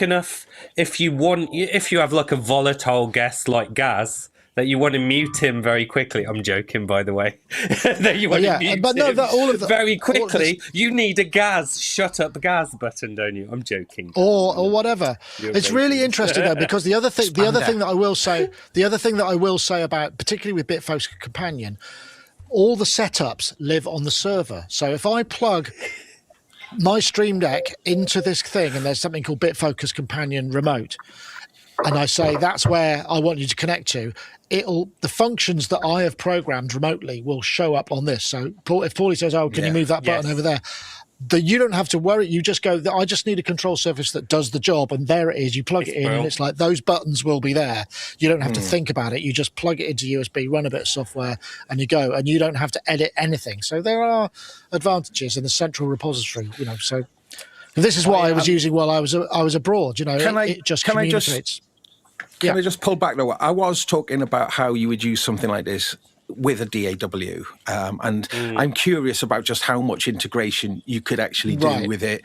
enough. If you have like a volatile guest like Gaz, that you want to mute him very quickly. I'm joking, by the way. That you want to mute him very quickly. You need a Gaz, shut up Gaz button, don't you? I'm joking. Or whatever. It's really interesting though, because the other thing that I will say about, particularly with BitFocus Companion, all the setups live on the server. So if I plug my StreamDeck into this thing, and there's something called BitFocus Companion Remote, and I say that's where I want you to connect to, the functions that I have programmed remotely will show up on this. So if Paulie says, oh, can you move that button over there? You don't have to worry. You just go, I just need a control surface that does the job, and there it is. You plug it in, and it's like those buttons will be there. You don't have to think about it. You just plug it into USB, run a bit of software, and you go. And you don't have to edit anything. So there are advantages in the central repository. So this is what I was using while I was abroad. It just communicates. Can I just pull back though? I was talking about how you would use something like this with a DAW, and I'm curious about just how much integration you could actually do with it.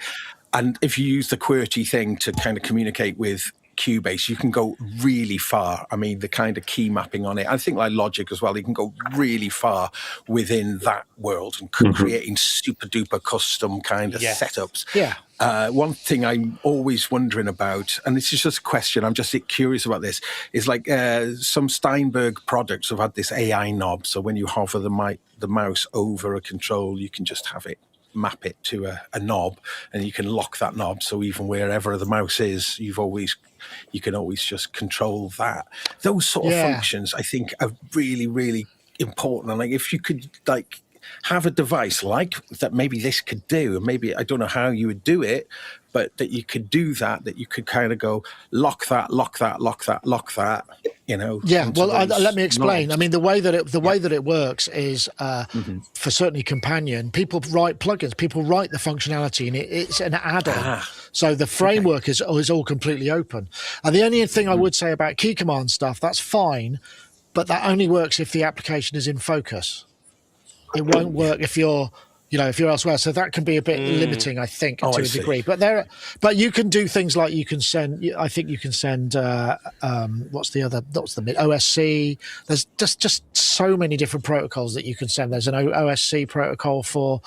And if you use the QWERTY thing to kind of communicate with Cubase, you can go really far. I mean, the kind of key mapping on it, I think like Logic as well, you can go really far within that world and creating super duper custom kind of setups. Yeah. One thing I'm always wondering about, and this is just a question, I'm just curious about this, is like some Steinberg products have had this AI knob. So when you hover the mouse over a control, you can just have it map it to a knob, and you can lock that knob. So even wherever the mouse is, you can always just control that. Those sort of functions, I think, are really, really important. And like, if you could like have a device like that, maybe this could do, and maybe I don't know how you would do it, but that you could do that you could kind of go lock that. Yeah. Well, let me explain. Knobs. I mean, the way that it works is for certainly Companion, people write plugins, people write the functionality, and it's an add-on. So the framework is all completely open. And the only thing I would say about key command stuff, that's fine, but that only works if the application is in focus. It won't work if you're elsewhere. So that can be a bit limiting, I think, to a degree. But you can do things like you can send what's the OSC. There's just so many different protocols that you can send. There's an OSC protocol for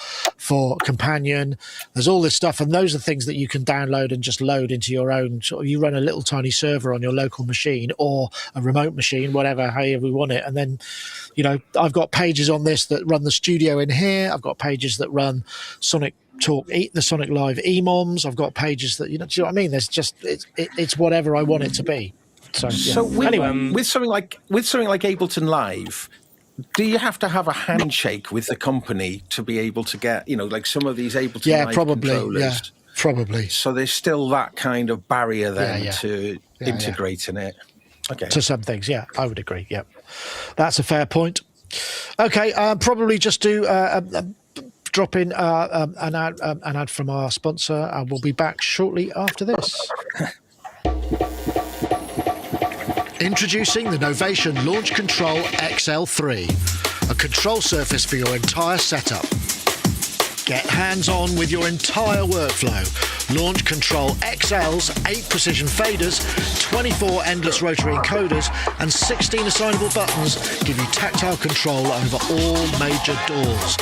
Companion. There's all this stuff, and those are things that you can download and just load into your own you run a little tiny server on your local machine or a remote machine, however you want it. And then I've got pages on this that run the studio in here. I've got pages that run Sonictalk, the Sonic Live EMOMs. I've got pages that do you know what I mean? There's just it's whatever I want it to be. So anyway, with something like Ableton Live, do you have to have a handshake with the company to be able to get like some of these Ableton Live controllers? Yeah, probably. So there's still that kind of barrier then to integrating it. Okay. To some things, I would agree. Yeah, that's a fair point. Okay, probably just do drop in an ad from our sponsor, and we'll be back shortly after this. Introducing the Novation Launch Control XL3, a control surface for your entire setup. Get hands-on with your entire workflow, Launch Control XL's 8 precision faders, 24 endless rotary encoders, and 16 assignable buttons give you tactile control over all major doors,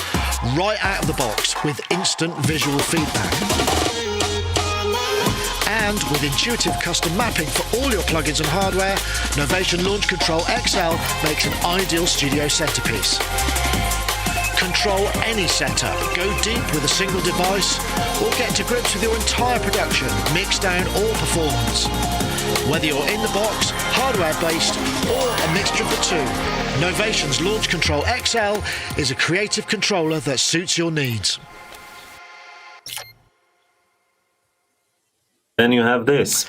right out of the box with instant visual feedback. And with intuitive custom mapping for all your plugins and hardware, Novation Launch Control XL makes an ideal studio centerpiece. Control any setup, go deep with a single device, or get to grips with your entire production, mix down or performance. Whether you're in the box, hardware-based, or a mixture of the two, Novation's Launch Control XL is a creative controller that suits your needs. Then you have this.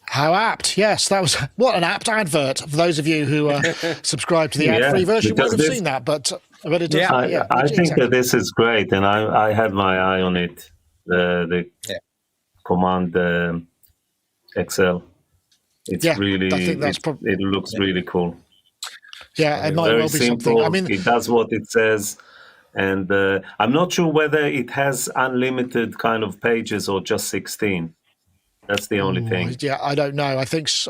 How apt. Yes, that was what an apt advert. For those of you who subscribe to the ad-free version, won't have seen that, but it does. I think that this is great, and I had my eye on it. The Command XL. It's really, I think it looks really cool. Yeah, it might well be simple. something. I mean, it does what it says, and I'm not sure whether it has unlimited kind of pages or just 16. That's the only thing. Yeah, I don't know. I think it's.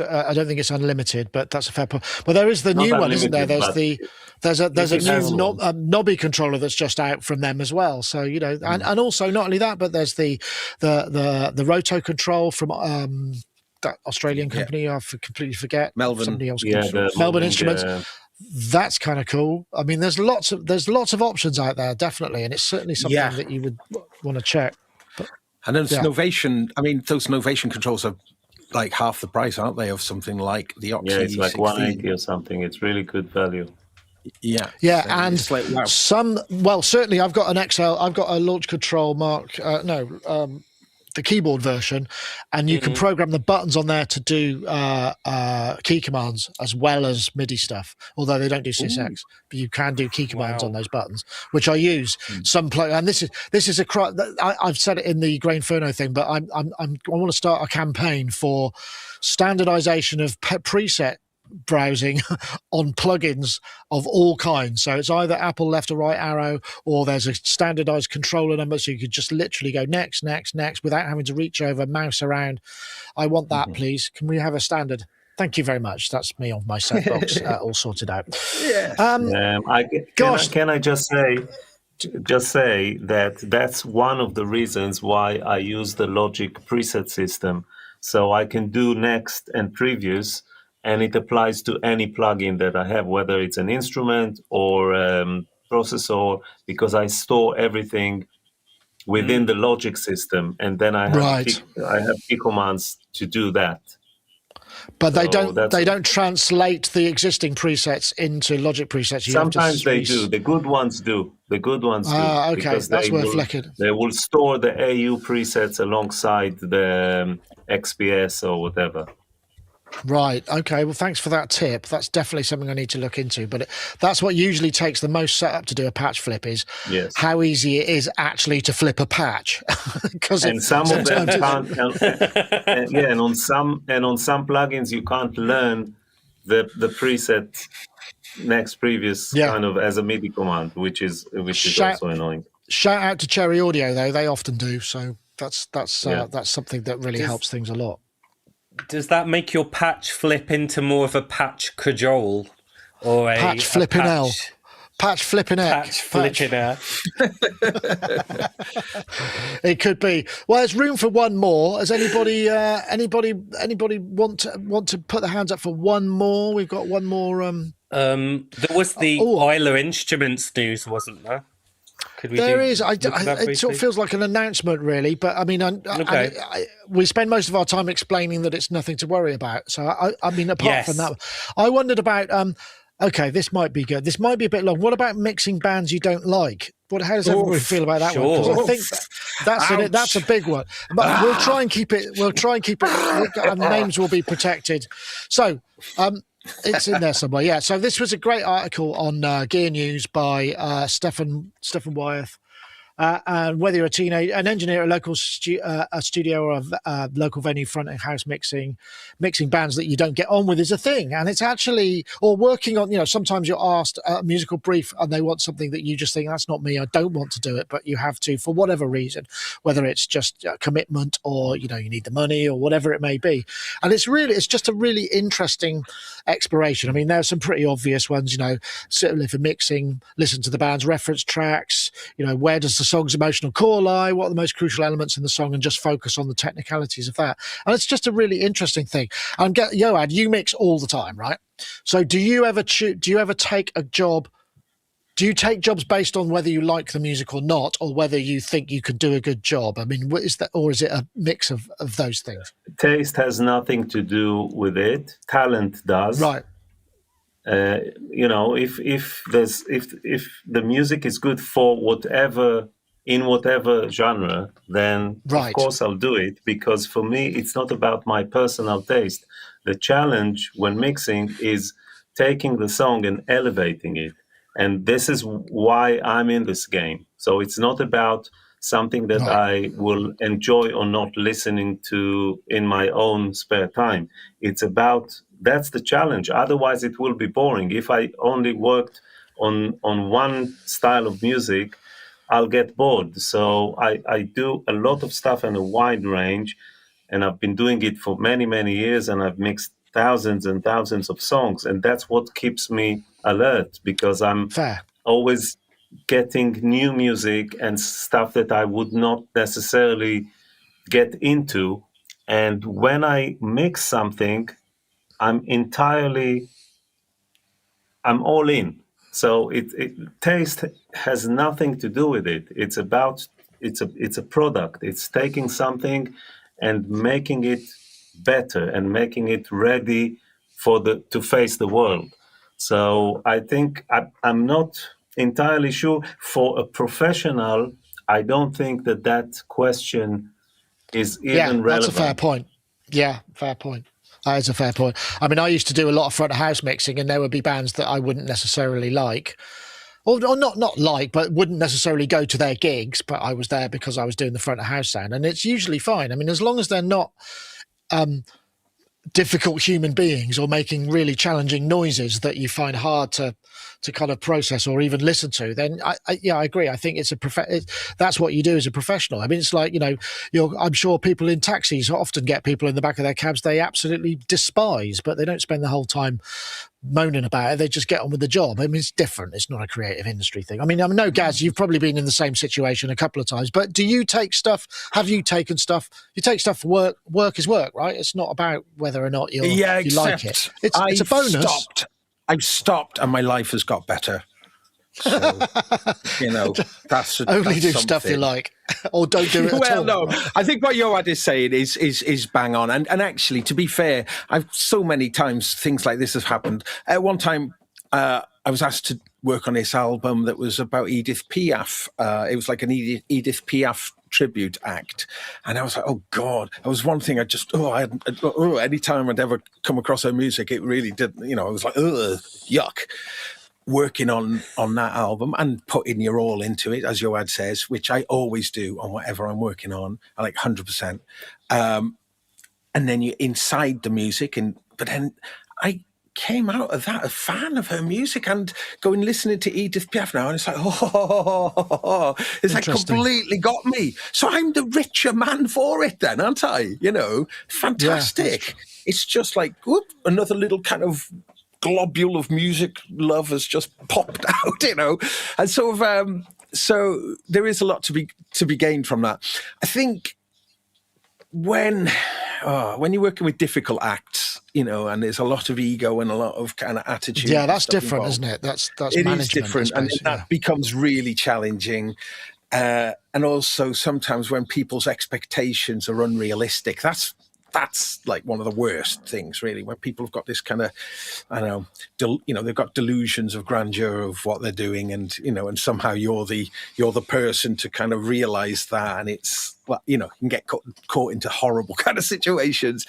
I don't think it's unlimited, but that's a fair point. Well, there is the new one, isn't there? There's a new knobby controller that's just out from them as well. So and also not only that, but there's the Roto control from that Australian company. I completely forget. Melbourne. Somebody else. Melbourne Instruments. That's kind of cool. I mean, there's lots of options out there, definitely, and it's certainly something that you would want to check. And then Novation, I mean, those Novation controls are like half the price, aren't they, of something like the Oxy? Yeah, it's like 180 or something. It's really good value. Yeah, and certainly I've got an XL. I've got a Launch Control the keyboard version, and you can program the buttons on there to do key commands as well as MIDI stuff. Although they don't do CSX, but you can do key commands on those buttons, which I use. And this is I've said it in the Grainferno thing, but I want to start a campaign for standardization of preset browsing on plugins of all kinds. So it's either Apple left or right arrow, or there's a standardized controller number, so you could just literally go next without having to reach over, mouse around. I want that, please. Can we have a standard? Thank you very much. That's me on my set box all sorted out. Can I just say that that's one of the reasons why I use the Logic preset system, so I can do next and previous. And it applies to any plugin that I have, whether it's an instrument or processor, because I store everything within the Logic system, and then I have key commands to do that. But they don't translate the existing presets into Logic presets. Sometimes they do. The good ones do. Okay, that's worth looking. They will store the AU presets alongside the XPS or whatever. Right. Okay. Well, thanks for that tip. That's definitely something I need to look into. But that's what usually takes the most setup to do a patch flip is how easy it is actually to flip a patch. And some of them can't. And on some plugins you can't learn the preset next previous kind of as a MIDI command, which is also annoying. Shout out to Cherry Audio though; they often do. So that's something that really helps things a lot. Does that make your patch flip into more of a patch cajole or a patch flipping L? Patch flipping X. Patch flipping L. It could be. Well, there's room for one more. Has anybody want to put their hands up for one more? We've got one more. There was the Euler Instruments news, wasn't there? It sort of feels like an announcement, really. But I mean, we spend most of our time explaining that it's nothing to worry about. So I mean, apart from that, I wondered about. Okay, this might be good. This might be a bit long. What about mixing bands you don't like? How does everybody feel about that one? Because I think that's a big one. But we'll try and keep it. Names will be protected. So. It's in there somewhere, yeah. So this was a great article on Gear News by Stefan Wyeth, And whether you're an engineer at a local a studio or a local venue front of house mixing bands that you don't get on with is a thing. And it's actually, or working on, sometimes you're asked a musical brief and they want something that you just think, that's not me, I don't want to do it, but you have to for whatever reason, whether it's just a commitment or, you need the money or whatever it may be. And it's just a really interesting exploration. I mean, there are some pretty obvious ones, certainly for mixing, listen to the band's reference tracks, where does the song's emotional core lie, what are the most crucial elements in the song, and just focus on the technicalities of that. And it's just a really interesting thing. And Yoad, you mix all the time, right? So do you ever take a job? Do you take jobs based on whether you like the music or not, or whether you think you could do a good job? I mean, what is that, or is it a mix of those things? Taste has nothing to do with it. Talent does. Right. If the music is good for whatever genre, then right. Of course I'll do it, because for me it's not about my personal taste. The challenge when mixing is taking the song and elevating it. And this is why I'm in this game. So it's not about something that I will enjoy or not listening to in my own spare time. It's about, that's the challenge. Otherwise it will be boring. If I only worked on one style of music, I'll get bored. So I do a lot of stuff in a wide range, and I've been doing it for many, many years, and I've mixed thousands and thousands of songs. And that's what keeps me alert, because I'm always getting new music and stuff that I would not necessarily get into. And when I mix something, I'm all in. So taste has nothing to do with it. It's a product. It's taking something and making it better and making it ready to face the world. So I think I'm not entirely sure. For a professional, I don't think that question is even relevant. That's a fair point. Yeah, fair point. That is a fair point. I mean, I used to do a lot of front of house mixing, and there would be bands that I wouldn't necessarily like, or not like, but wouldn't necessarily go to their gigs, but I was there because I was doing the front of house sound, and it's usually fine. I mean, as long as they're not difficult human beings or making really challenging noises that you find hard to kind of process or even listen to, then I agree. I think that's what you do as a professional. I mean, it's like, I'm sure people in taxis often get people in the back of their cabs they absolutely despise, but they don't spend the whole time moaning about it. They just get on with the job. I mean, it's different. It's not a creative industry thing. I mean, no, Gaz, you've probably been in the same situation a couple of times, but do you take stuff? Have you taken stuff? You take stuff for work. Work is work, right? It's not about whether or not you like it. It's a bonus. I've stopped and my life has got better. So, that's only do stuff you like, or don't do it at all. No, I think what Yoad is saying is bang on. And actually, to be fair, I've so many times things like this have happened. At one time, I was asked to work on this album that was about Edith Piaf. It was like an Edith Piaf tribute act, and I was like, oh God, that was one thing. Anytime I'd ever come across her music, it really did. I was like, ugh, yuck. Working on that album and putting your all into it, as Yoad says, which I always do on whatever I'm working on, I like 100%. And then you're inside the music, but then I came out of that a fan of her music and going listening to Edith Piaf now, and it's like, it's like completely got me. So I'm the richer man for it then, aren't I? Fantastic. It's just like, whoop, another little kind of globule of music love has just popped out, and so there is a lot to be gained from that. I think when you're working with difficult acts, and there's a lot of ego and a lot of kind of attitude. Yeah, that's different, isn't it? That's it is different, and that becomes really challenging. And also sometimes when people's expectations are unrealistic, that's like one of the worst things, really, when people have got this kind of, they've got delusions of grandeur of what they're doing, and and somehow you're the person to kind of realize that, and it's, you can get caught into horrible kind of situations.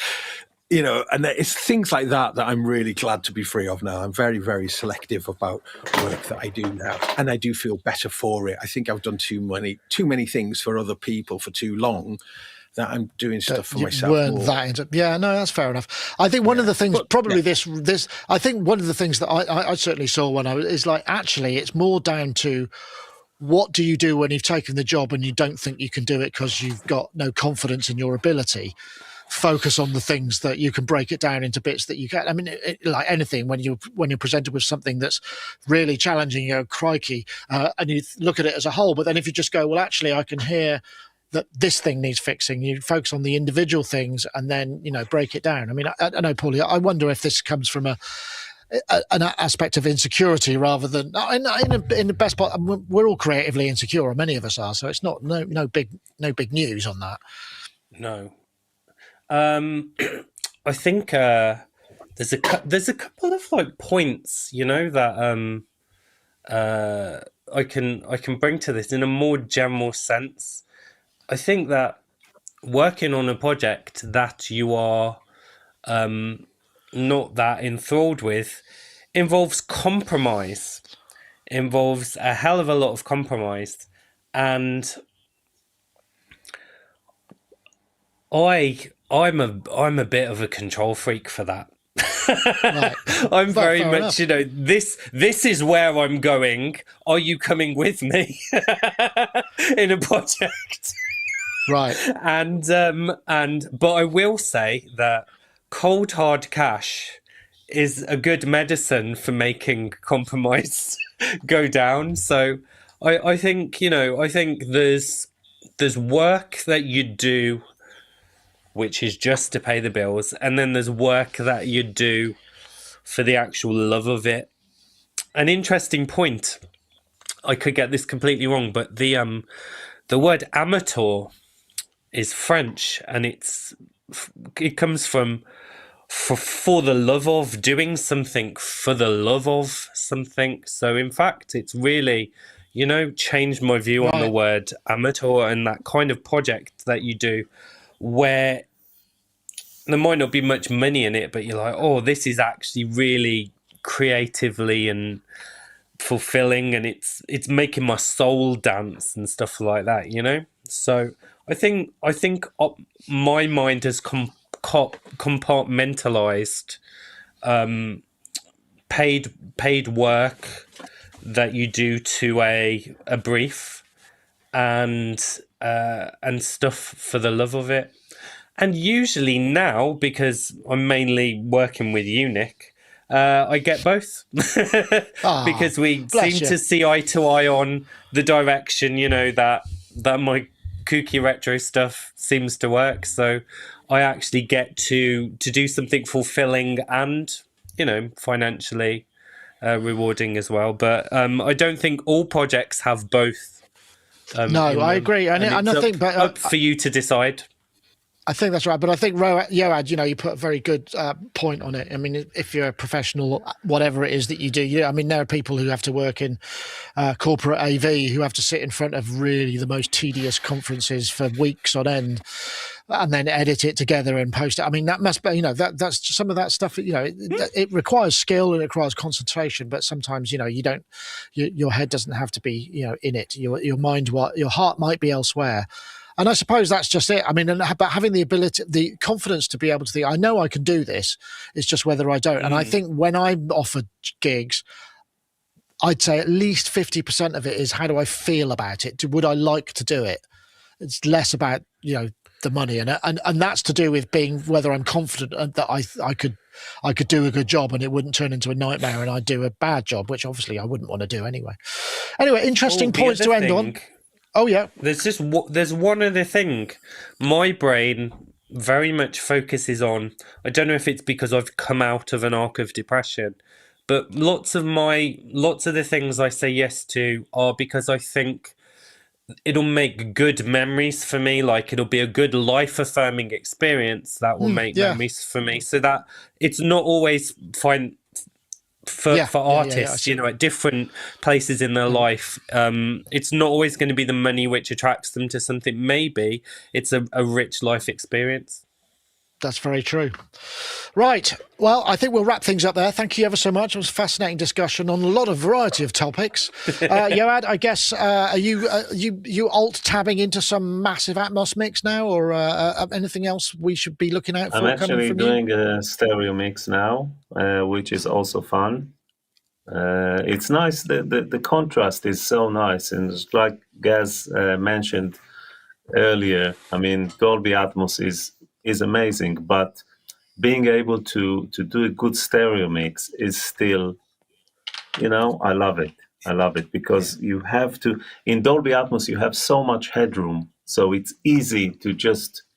you know, and it's things like that that I'm really glad to be free of now. I'm very, very selective about work that I do now, and I do feel better for it. I think I've done too many things for other people for too long, that I'm doing stuff for myself. Yeah, no, that's fair enough. I think one of the things, I think one of the things that I certainly saw when I was, is like, actually, it's more down to what do you do when you've taken the job and you don't think you can do it because you've got no confidence in your ability. Focus on the things that you can break it down into bits that you can. I mean, like anything, when you're presented with something that's really challenging, you go, crikey, and you look at it as a whole. But then if you just go, well, actually, I can hear that this thing needs fixing. You focus on the individual things and then, you know, break it down. I mean, I know, Paulie, I wonder if this comes from an aspect of insecurity rather than in the best part. We're all creatively insecure, or many of us are. So it's not no big news on that. No. I think there's a couple of like points, you know, that I can bring to this in a more general sense. I think that working on a project that you are not that enthralled with involves compromise, involves a hell of a lot of compromise, and I'm a bit of a control freak for that. Right. I'm very much, you know, this is where I'm going. Are you coming with me in a project? Right. But I will say that cold hard cash is a good medicine for making compromise go down. So I think, you know, I think there's work that you do which is just to pay the bills, and then there's work that you do for the actual love of it. An interesting point, I could get this completely wrong, but the word amateur is French, and it comes from for the love of, doing something for the love of something. So in fact, it's really, you know, changed my view on the word amateur and that kind of project that you do, where there might not be much money in it, but you're like, oh, this is actually really creatively and fulfilling, and it's making my soul dance and stuff like that, you know. So I think my mind has compartmentalized paid work that you do to a brief, and stuff for the love of it. And usually now, because I'm mainly working with you, Nick, I get both. Because we seem to see eye to eye on the direction, you know, that my kooky retro stuff seems to work. So I actually get to do something fulfilling and, you know, financially rewarding as well. But I don't think all projects have both. No, I agree. And I think up for you to decide. I think that's right, but I think Yoad, you know, you put a very good point on it. I mean, if you're a professional, whatever it is that you do, I mean, there are people who have to work in corporate AV who have to sit in front of really the most tedious conferences for weeks on end, and then edit it together and post it. I mean, that must be, you know, that's some of that stuff. You know, it requires skill and it requires concentration, but sometimes, you know, your head doesn't have to be, you know, in it. Your mind, your heart might be elsewhere. And I suppose that's just it. I mean, but having the ability, the confidence to be able to think, I know I can do this. It's just whether I don't. And I think when I'm offered gigs, I'd say at least 50% of it is, how do I feel about it? Would I like to do it? It's less about, you know, the money, and that's to do with being whether I'm confident that I could do a good job and it wouldn't turn into a nightmare and I'd do a bad job, which obviously I wouldn't want to do anyway. Anyway, interesting points to end on. Oh, yeah. There's one other thing. My brain very much focuses on, I don't know if it's because I've come out of an arc of depression, but lots of the things I say yes to are because I think it'll make good memories for me. Like, it'll be a good life affirming experience that will make memories for me. So that it's not always fine for artists, you know, at different places in their life. It's not always going to be the money which attracts them to something. Maybe it's a rich life experience. That's very true. Right. Well, I think we'll wrap things up there. Thank you ever so much. It was a fascinating discussion on a lot of variety of topics. Yoad, I guess, are you alt-tabbing into some massive Atmos mix now, or anything else we should be looking out for? I'm actually doing a stereo mix now, which is also fun. It's nice. The contrast is so nice. And it's like Gaz mentioned earlier, I mean, Dolby Atmos is amazing, but being able to do a good stereo mix is still, I love it. I love it because you have to, in Dolby Atmos, you have so much headroom. So it's easy to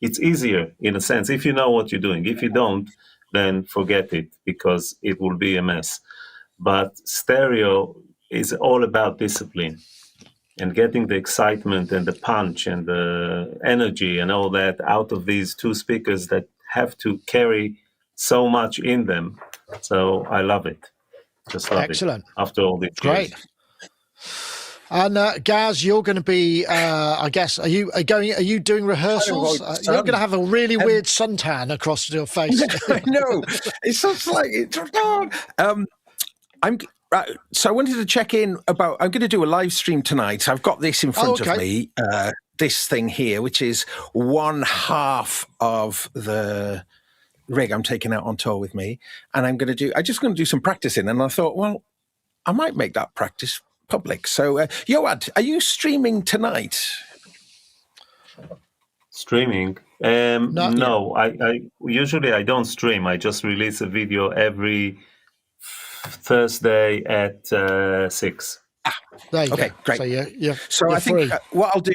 it's easier in a sense if you know what you're doing. If you don't, then forget it because it will be a mess. But stereo is all about discipline and getting the excitement and the punch and the energy and all that out of these two speakers that have to carry so much in them. So I love it. Just love Excellent. It. After all these Great. years. And Gaz, you're going to be, I guess, are you doing rehearsals? You're going to have a really weird suntan across your face. I know. It's just like, so I wanted to check in about, I'm going to do a live stream tonight. I've got this in front of me, this thing here, which is one half of the rig I'm taking out on tour with me. And I'm just going to do some practicing. And I thought, well, I might make that practice public. So, Yoad, are you streaming tonight? Streaming? No, I usually I don't stream. I just release a video every Thursday at 6. There you go. Great. So I think what I'll do,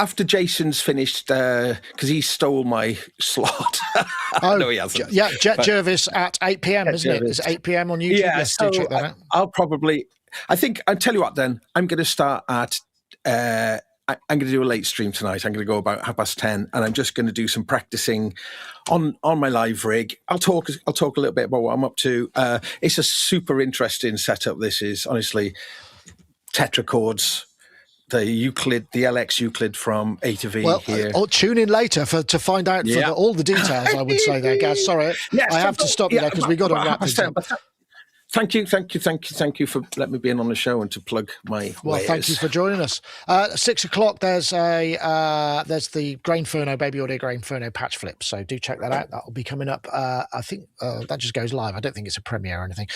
after Jason's finished, because he stole my slot. No, he hasn't. Yeah, Jet Jervis at 8 p.m, isn't it? It's 8 p.m. on YouTube. Yeah, yes, so do check that out. I'll tell you what then, I'm going to start at, I'm going to do a late stream tonight. I'm going to go about 10:30, and I'm just going to do some practicing on my live rig. I'll talk a little bit about what I'm up to. It's a super interesting setup. This is honestly tetrachords, the LX Euclid from A to V here. Or tune in later to find out all the details. I would say there, Gaz. Sorry, I have to stop you there because we've got to wrap this up. Thank you for letting me be in on the show and to plug my wares. Thank you for joining us. 6 o'clock, there's the Grainferno Baby Audio Grainferno patch flip, so do check that out. That will be coming up. I think that just goes live. I don't think it's a premiere or anything.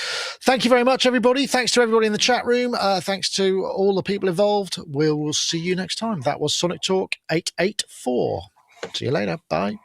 Thank you very much, everybody. Thanks to everybody in the chat room. Thanks to all the people involved. We'll see you next time. That was Sonic Talk 884. See you later. Bye.